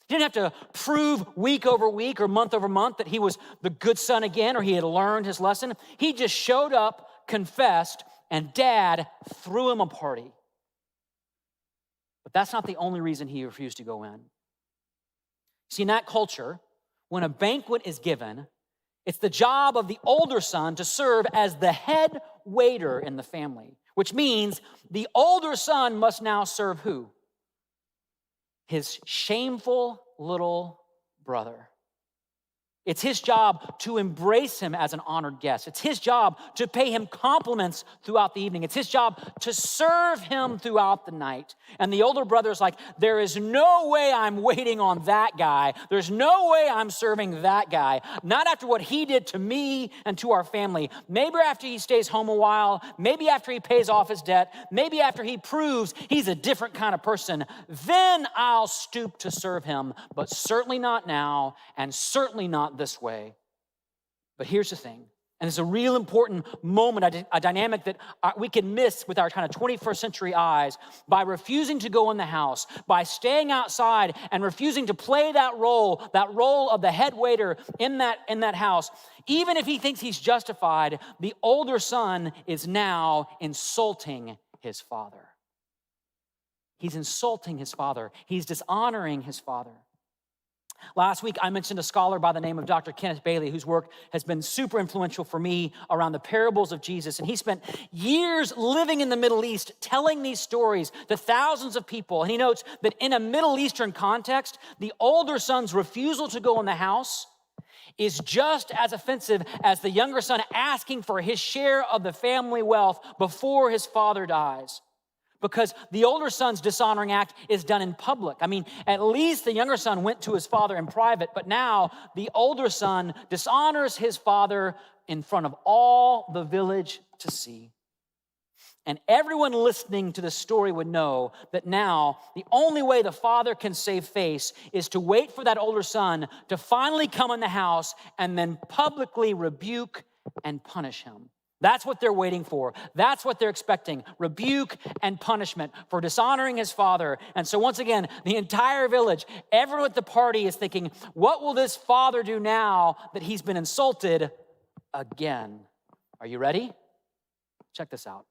C: He didn't have to prove week over week or month over month that he was the good son again or he had learned his lesson. He just showed up, confessed, and dad threw him a party. But that's not the only reason he refused to go in. See, in that culture, when a banquet is given, it's the job of the older son to serve as the head waiter in the family, which means the older son must now serve who? His shameful little brother. It's his job to embrace him as an honored guest. It's his job to pay him compliments throughout the evening. It's his job to serve him throughout the night. And the older brother's like, there is no way I'm waiting on that guy. There's no way I'm serving that guy. Not after what he did to me and to our family. Maybe after he stays home a while. Maybe after he pays off his debt. Maybe after he proves he's a different kind of person. Then I'll stoop to serve him. But certainly not now, and certainly not this way. But here's the thing, and it's a real important moment, a dynamic that we can miss with our kind of 21st century eyes by refusing to go in the house, by staying outside and refusing to play that role of the head waiter in that house. Even if he thinks he's justified, the older son is now insulting his father. He's insulting his father. He's dishonoring his father. Last week, I mentioned a scholar by the name of Dr. Kenneth Bailey, whose work has been super influential for me around the parables of Jesus. And he spent years living in the Middle East, telling these stories to thousands of people. And he notes that in a Middle Eastern context, the older son's refusal to go in the house is just as offensive as the younger son asking for his share of the family wealth before his father dies. Because the older son's dishonoring act is done in public. I mean, at least the younger son went to his father in private, but now the older son dishonors his father in front of all the village to see. And everyone listening to the story would know that now the only way the father can save face is to wait for that older son to finally come in the house and then publicly rebuke and punish him. That's what they're waiting for. That's what they're expecting. Rebuke and punishment for dishonoring his father. And so once again, the entire village, everyone at the party is thinking, what will this father do now that he's been insulted again? Are you ready? Check this out.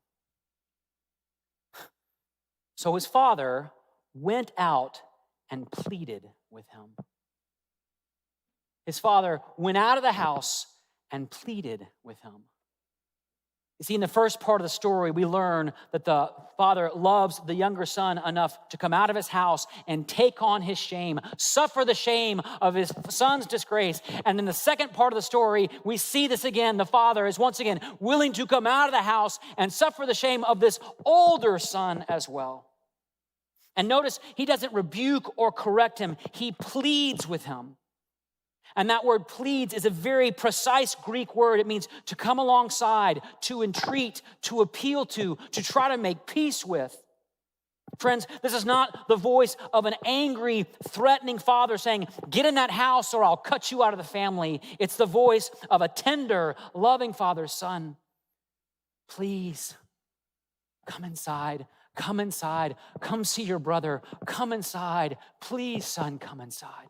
C: So his father went out and pleaded with him. His father went out of the house and pleaded with him. You see, in the first part of the story, we learn that the father loves the younger son enough to come out of his house and take on his shame, suffer the shame of his son's disgrace. And in the second part of the story, we see this again. The father is once again willing to come out of the house and suffer the shame of this older son as well. And notice, he doesn't rebuke or correct him. He pleads with him. And that word pleads is a very precise Greek word. It means to come alongside, to entreat, to appeal to try to make peace with. Friends, this is not the voice of an angry, threatening father saying, get in that house or I'll cut you out of the family. It's the voice of a tender, loving father's son. Please, come inside. Come inside. Come see your brother. Come inside. Please, son, come inside.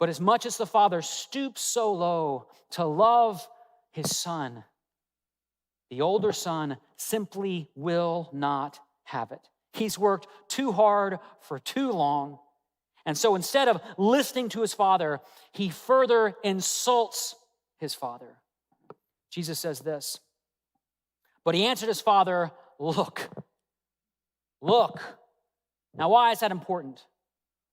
C: But as much as the father stoops so low to love his son, the older son simply will not have it. He's worked too hard for too long. And so instead of listening to his father, he further insults his father. Jesus says this, but he answered his father, look. Now, why is that important?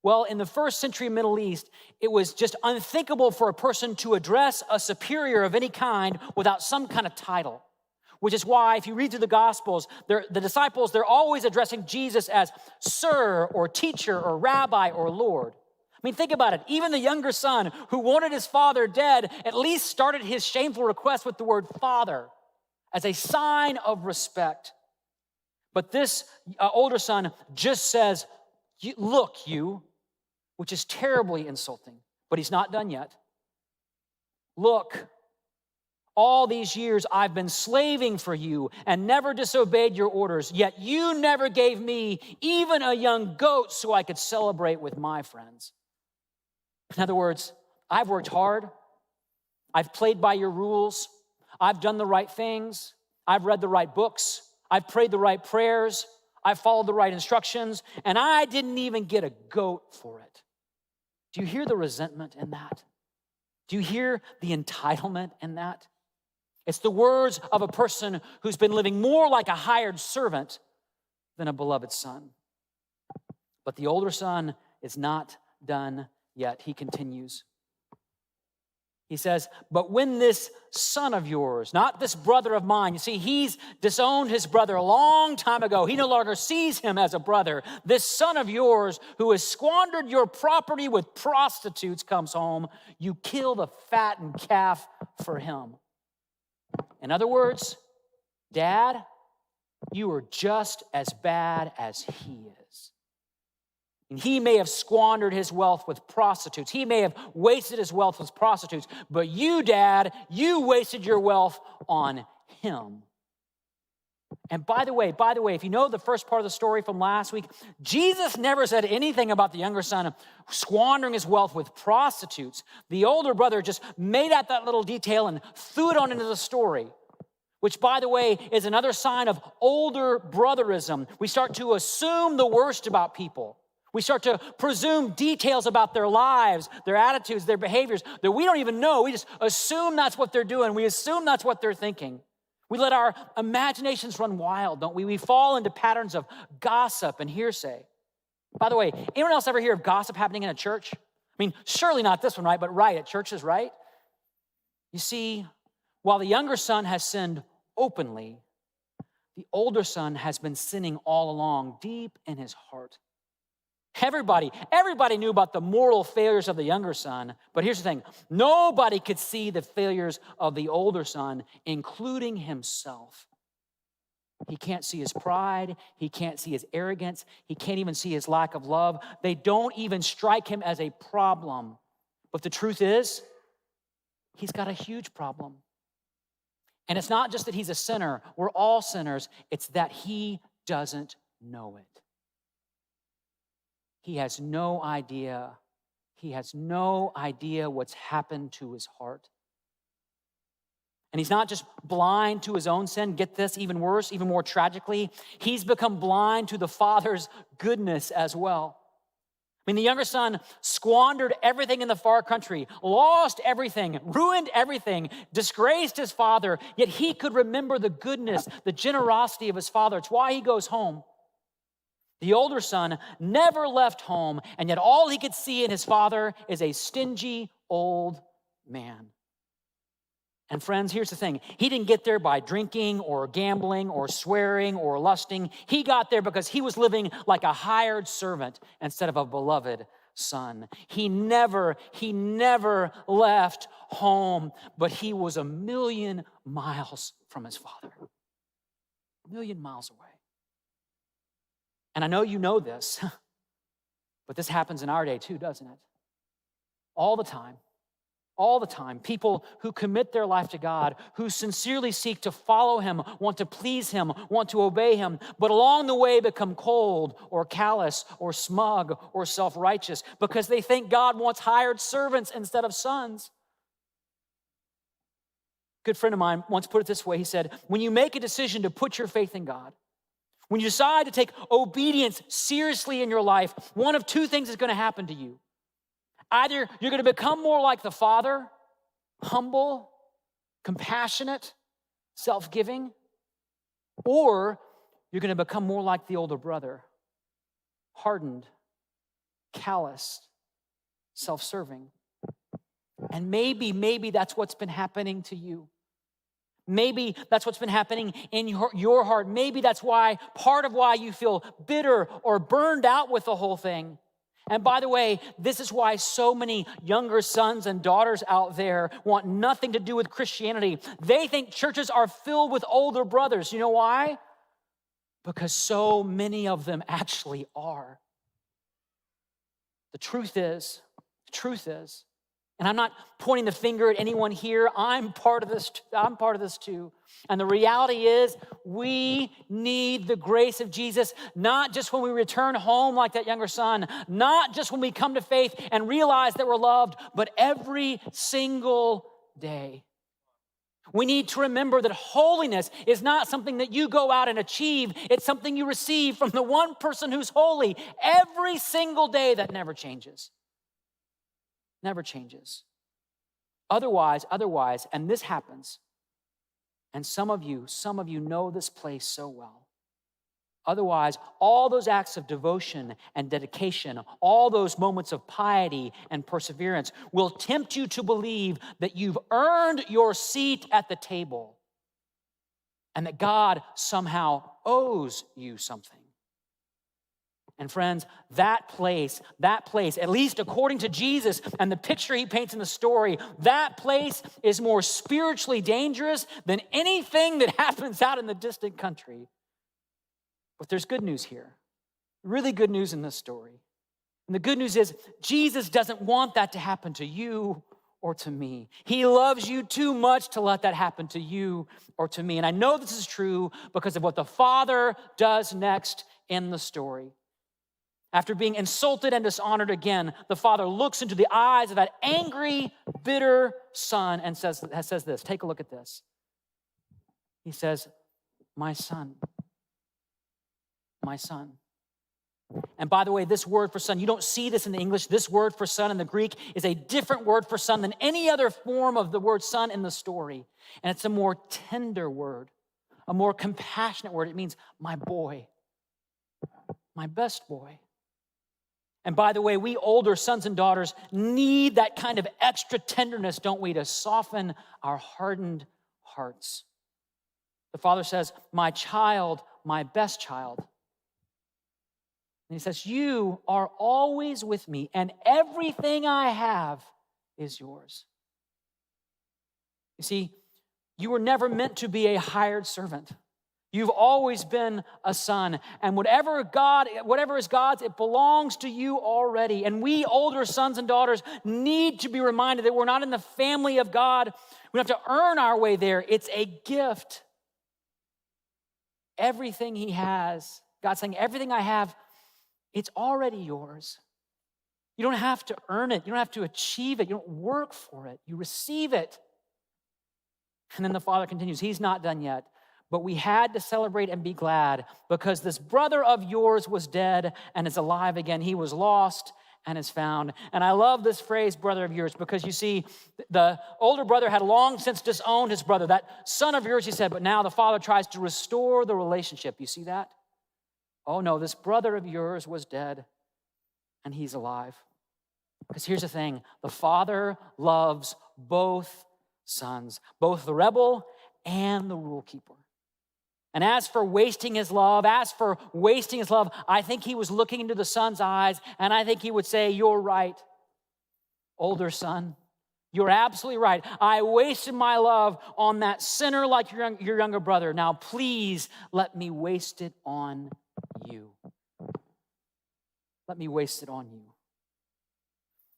C: Well, in the first century Middle East, it was just unthinkable for a person to address a superior of any kind without some kind of title, which is why if you read through the Gospels, the disciples, they're always addressing Jesus as sir or teacher or rabbi or Lord. I mean, think about it. Even the younger son who wanted his father dead at least started his shameful request with the word father as a sign of respect. But this older son just says, look, you, which is terribly insulting, but he's not done yet. Look, all these years I've been slaving for you and never disobeyed your orders, yet you never gave me even a young goat so I could celebrate with my friends. In other words, I've worked hard. I've played by your rules. I've done the right things. I've read the right books. I've prayed the right prayers. I followed the right instructions, and I didn't even get a goat for it. Do you hear the resentment in that? Do you hear the entitlement in that? It's the words of a person who's been living more like a hired servant than a beloved son. But the older son is not done yet. He continues. He says, but when this son of yours, not this brother of mine, you see, he's disowned his brother a long time ago. He no longer sees him as a brother. This son of yours who has squandered your property with prostitutes comes home. You kill the fattened calf for him. In other words, Dad, you are just as bad as he is. And he may have squandered his wealth with prostitutes. He may have wasted his wealth with prostitutes. But you, Dad, you wasted your wealth on him. And by the way, if you know the first part of the story from last week, Jesus never said anything about the younger son squandering his wealth with prostitutes. The older brother just made out that little detail and threw it on into the story, which, by the way, is another sign of older brotherism. We start to assume the worst about people. We start to presume details about their lives, their attitudes, their behaviors that we don't even know. We just assume that's what they're doing. We assume that's what they're thinking. We let our imaginations run wild, don't we? We fall into patterns of gossip and hearsay. By the way, anyone else ever hear of gossip happening in a church? I mean, surely not this one, right? But right, at churches, right? You see, while the younger son has sinned openly, the older son has been sinning all along, deep in his heart. Everybody knew about the moral failures of the younger son, but here's the thing. Nobody could see the failures of the older son, including himself. He can't see his pride. He can't see his arrogance. He can't even see his lack of love. They don't even strike him as a problem. But the truth is, he's got a huge problem. And it's not just that he's a sinner. We're all sinners. It's that he doesn't know it. He has no idea. He has no idea what's happened to his heart. And he's not just blind to his own sin. Get this, even worse, even more tragically, he's become blind to the Father's goodness as well. I mean, the younger son squandered everything in the far country, lost everything, ruined everything, disgraced his father, yet he could remember the goodness, the generosity of his father. It's why he goes home. The older son never left home, and yet all he could see in his father is a stingy old man. And friends, here's the thing. He didn't get there by drinking or gambling or swearing or lusting. He got there because he was living like a hired servant instead of a beloved son. He never left home, but he was 1,000,000 miles from his father. 1,000,000 miles away. And I know you know this, but this happens in our day too, doesn't it? All the time. All the time, people who commit their life to God, who sincerely seek to follow him, want to please him, want to obey him, but along the way become cold or callous or smug or self-righteous because they think God wants hired servants instead of sons. A good friend of mine once put it this way. He said, when you make a decision to put your faith in God, when you decide to take obedience seriously in your life, one of two things is going to happen to you. Either you're going to become more like the Father, humble, compassionate, self-giving, or you're going to become more like the older brother, hardened, calloused, self-serving. And maybe that's what's been happening to you. Maybe that's what's been happening in your heart. Maybe that's part of why you feel bitter or burned out with the whole thing. And by the way, this is why so many younger sons and daughters out there want nothing to do with Christianity. They think churches are filled with older brothers. You know why? Because so many of them actually are. The truth is, and I'm not pointing the finger at anyone here. I'm part of this too. And the reality is we need the grace of Jesus, not just when we return home like that younger son, not just when we come to faith and realize that we're loved, but every single day. We need to remember that holiness is not something that you go out and achieve. It's something you receive from the one person who's holy every single day that never changes. Never changes. Otherwise, and this happens, and some of you know this place so well. Otherwise, all those acts of devotion and dedication, all those moments of piety and perseverance will tempt you to believe that you've earned your seat at the table and that God somehow owes you something. And friends, that place, at least according to Jesus and the picture he paints in the story, that place is more spiritually dangerous than anything that happens out in the distant country. But there's good news here, really good news in this story. And the good news is Jesus doesn't want that to happen to you or to me. He loves you too much to let that happen to you or to me. And I know this is true because of what the Father does next in the story. After being insulted and dishonored again, the father looks into the eyes of that angry, bitter son and says this. Take a look at this. He says, my son. And by the way, this word for son, you don't see this in the English. This word for son in the Greek is a different word for son than any other form of the word son in the story. And it's a more tender word, a more compassionate word. It means my boy, my best boy. And by the way, we older sons and daughters need that kind of extra tenderness, don't we, to soften our hardened hearts. The father says, my child, my best child. And he says, you are always with me, and everything I have is yours. You see, you were never meant to be a hired servant. You've always been a son, and whatever is God's, it belongs to you already. And we older sons and daughters need to be reminded that we're not in the family of God. We don't have to earn our way there. It's a gift. Everything he has, God's saying, everything I have, it's already yours. You don't have to earn it. You don't have to achieve it. You don't work for it. You receive it. And then the father continues, he's not done yet. But we had to celebrate and be glad because this brother of yours was dead and is alive again. He was lost and is found. And I love this phrase, brother of yours, because you see, the older brother had long since disowned his brother. That son of yours, he said, but now the father tries to restore the relationship. You see that? Oh no, this brother of yours was dead and he's alive. Because here's the thing, the father loves both sons, both the rebel and the rule keeper. And as for wasting his love, I think he was looking into the son's eyes, and I think he would say, you're right, older son. You're absolutely right. I wasted my love on that sinner like your younger brother. Now, please let me waste it on you. Let me waste it on you.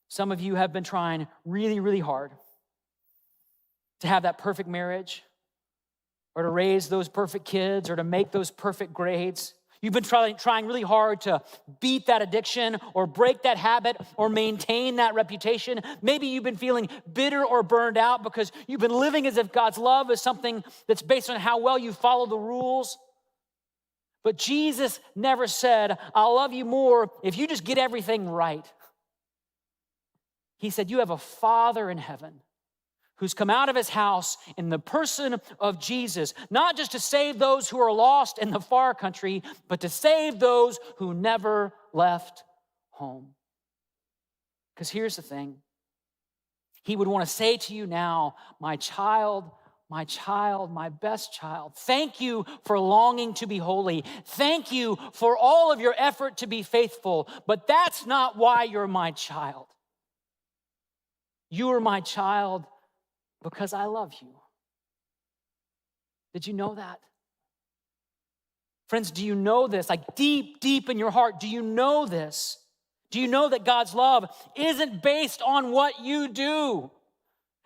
C: Some of you have been trying really, really hard to have that perfect marriage, or to raise those perfect kids, or to make those perfect grades. You've been trying really hard to beat that addiction, or break that habit, or maintain that reputation. Maybe you've been feeling bitter or burned out because you've been living as if God's love is something that's based on how well you follow the rules. But Jesus never said, I'll love you more if you just get everything right. He said, you have a Father in heaven who's come out of his house in the person of Jesus, not just to save those who are lost in the far country, but to save those who never left home. Because here's the thing. He would want to say to you now, my child, my best child, thank you for longing to be holy. Thank you for all of your effort to be faithful, but that's not why you're my child. You are my child because I love you. Did you know that? Friends, do you know this? Like deep, deep in your heart, do you know this? Do you know that God's love isn't based on what you do?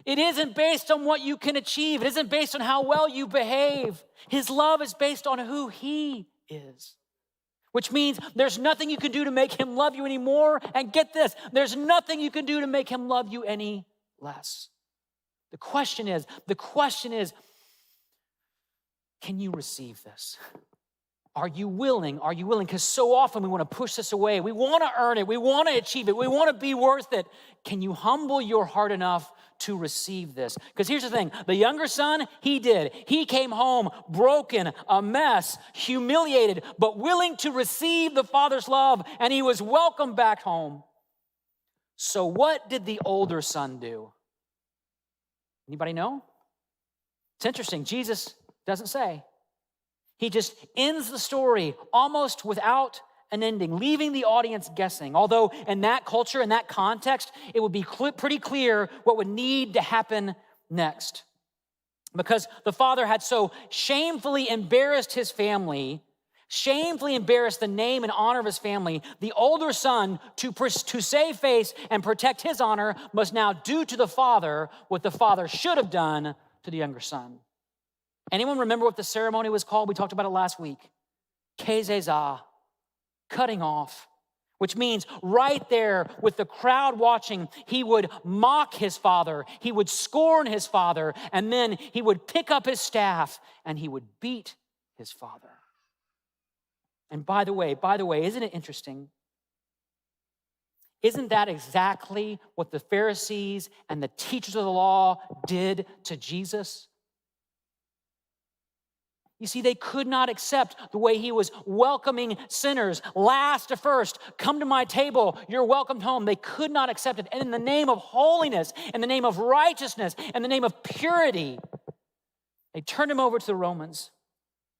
C: It isn't based on what you can achieve. It isn't based on how well you behave. His love is based on who he is. Which means there's nothing you can do to make him love you anymore. And get this, there's nothing you can do to make him love you any less. The question is, can you receive this? Are you willing? Because so often we want to push this away. We want to earn it. We want to achieve it. We want to be worth it. Can you humble your heart enough to receive this? Because here's the thing. The younger son, he did. He came home broken, a mess, humiliated, but willing to receive the father's love, and he was welcomed back home. So what did the older son do? Anybody know? It's interesting. Jesus doesn't say. He just ends the story almost without an ending, leaving the audience guessing. Although in that culture, in that context, it would be pretty clear what would need to happen next. Because the father had so shamefully embarrassed his family, shamefully embarrassed the name and honor of his family, the older son, to save face and protect his honor, must now do to the father what the father should have done to the younger son. Anyone remember what the ceremony was called? We talked about it last week. Kezezah, cutting off, which means right there with the crowd watching, he would mock his father, he would scorn his father, and then he would pick up his staff and he would beat his father. And by the way, isn't it interesting? Isn't that exactly what the Pharisees and the teachers of the law did to Jesus? You see, they could not accept the way he was welcoming sinners, last to first. Come to my table, you're welcomed home. They could not accept it. And in the name of holiness, in the name of righteousness, in the name of purity, they turned him over to the Romans,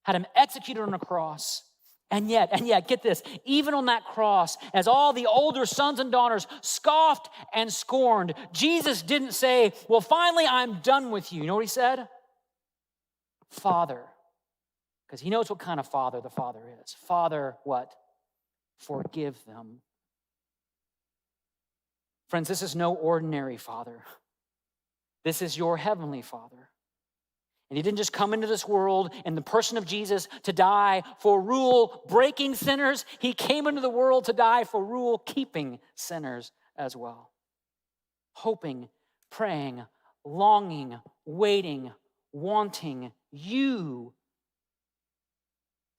C: had him executed on a cross. And yet, get this, even on that cross, as all the older sons and daughters scoffed and scorned, Jesus didn't say, well, finally, I'm done with you. You know what he said? Father. Because he knows what kind of father the Father is. Father, what? Forgive them. Friends, this is no ordinary Father. This is your heavenly Father. And he didn't just come into this world in the person of Jesus to die for rule-breaking sinners. He came into the world to die for rule-keeping sinners as well. Hoping, praying, longing, waiting, wanting you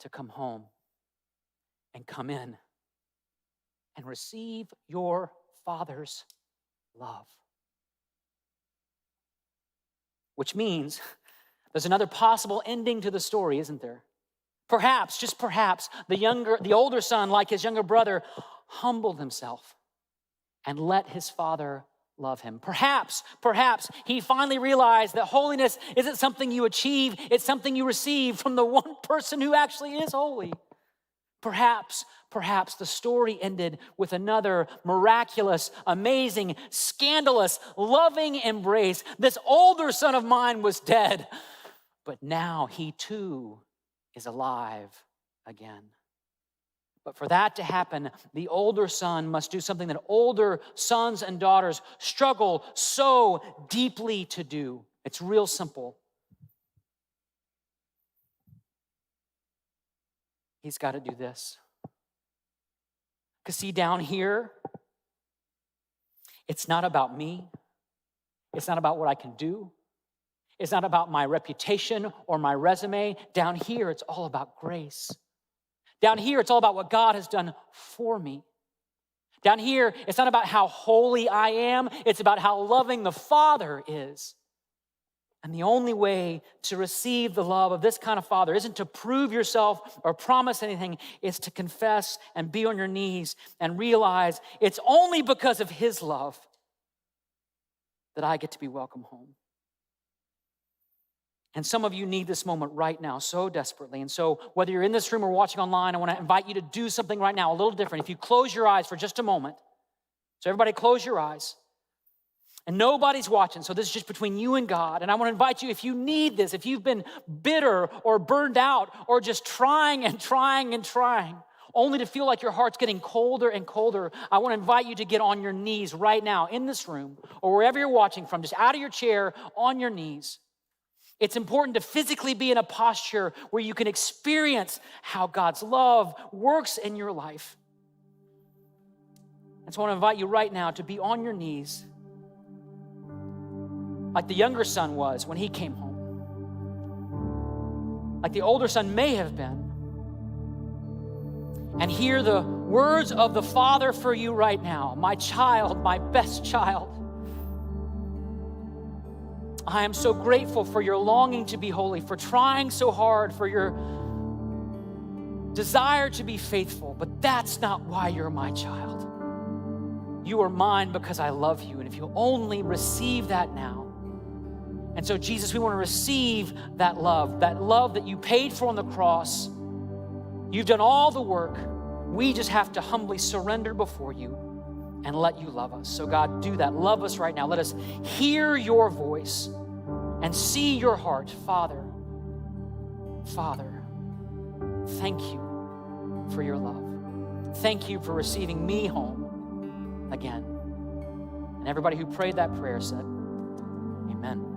C: to come home and come in and receive your Father's love. Which means there's another possible ending to the story, isn't there? Perhaps, just perhaps, the older son, like his younger brother, humbled himself and let his father love him. Perhaps he finally realized that holiness isn't something you achieve, it's something you receive from the one person who actually is holy. Perhaps the story ended with another miraculous, amazing, scandalous, loving embrace. This older son of mine was dead, but now he too is alive again. But for that to happen, the older son must do something that older sons and daughters struggle so deeply to do. It's real simple. He's got to do this. Because see, down here, it's not about me. It's not about what I can do. It's not about my reputation or my resume. Down here, it's all about grace. Down here, it's all about what God has done for me. Down here, it's not about how holy I am. It's about how loving the Father is. And the only way to receive the love of this kind of Father isn't to prove yourself or promise anything. It's to confess and be on your knees and realize it's only because of His love that I get to be welcome home. And some of you need this moment right now so desperately. And so whether you're in this room or watching online, I want to invite you to do something right now a little different. If you close your eyes for just a moment. So everybody close your eyes. And nobody's watching, so this is just between you and God. And I want to invite you, if you need this, if you've been bitter or burned out or just trying, only to feel like your heart's getting colder and colder, I want to invite you to get on your knees right now in this room or wherever you're watching from, just out of your chair, on your knees. It's important to physically be in a posture where you can experience how God's love works in your life. And so I want to invite you right now to be on your knees like the younger son was when he came home, like the older son may have been, and hear the words of the Father for you right now. My child, my best child, I am so grateful for your longing to be holy, for trying so hard, for your desire to be faithful, but that's not why you're my child. You are mine because I love you, and if you only receive that now. And so, Jesus, we want to receive that love that you paid for on the cross. You've done all the work. We just have to humbly surrender before you and let you love us. So, God, do that. Love us right now. Let us hear your voice and see your heart. Father, thank you for your love. Thank you for receiving me home again. And everybody who prayed that prayer said, amen.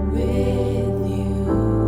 I: With you.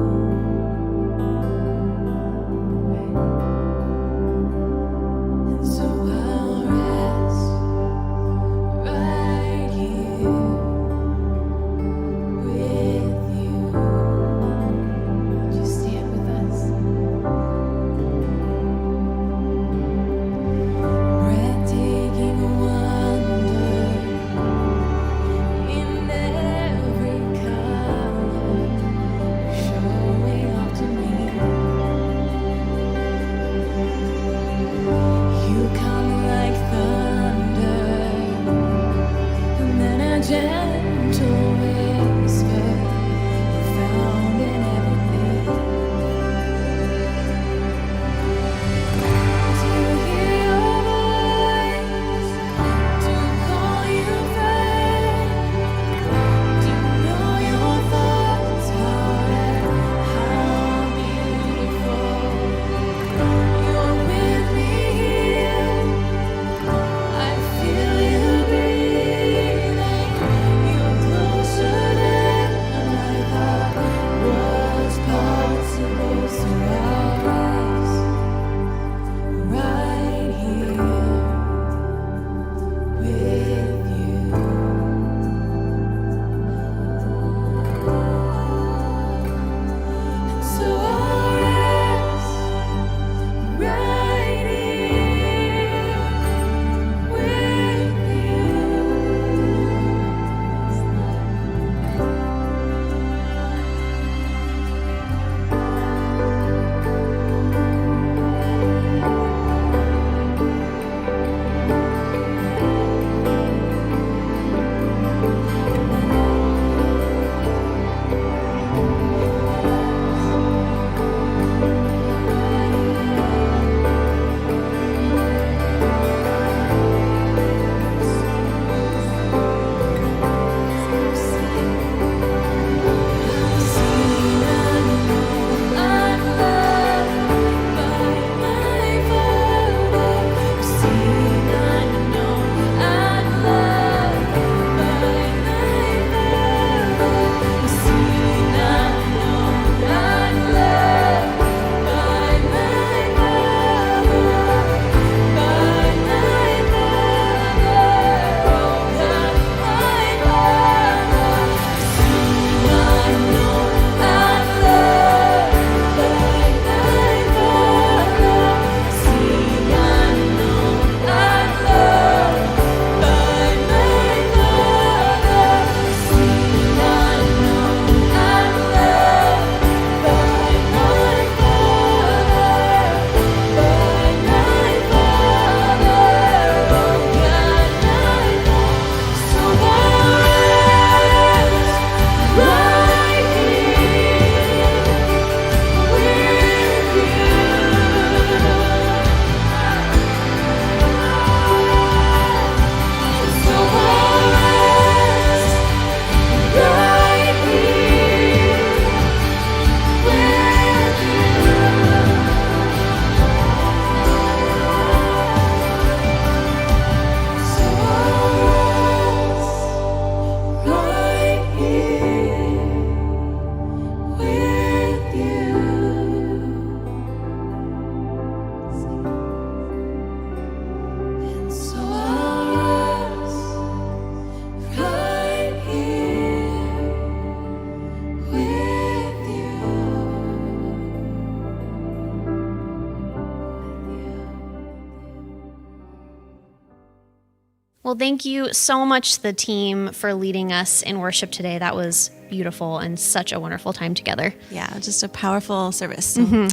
A: Well, thank you so much to the team for leading us in worship today. That was beautiful and such a wonderful time together.
B: Yeah, just a powerful service. So,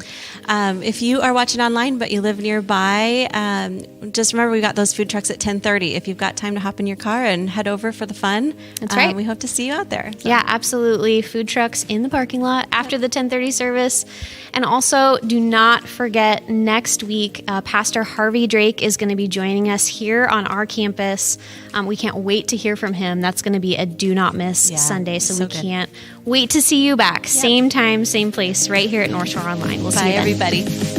B: if you are watching online but you live nearby, just remember we got those food trucks at 10:30. If you've got time to hop in your car and head over for the fun,
A: that's right.
B: We hope to see you out there. So.
A: Yeah, absolutely. Food trucks in the parking lot after the 10:30 service. And also, do not forget, next week, Pastor Harvey Drake is going to be joining us here on our campus. We can't wait to hear from him. That's going to be a do not miss Sunday. So we can't wait to see you back. Yep. Same time, same place, right here at Northshore Online. We'll see you then.
B: Bye, everybody.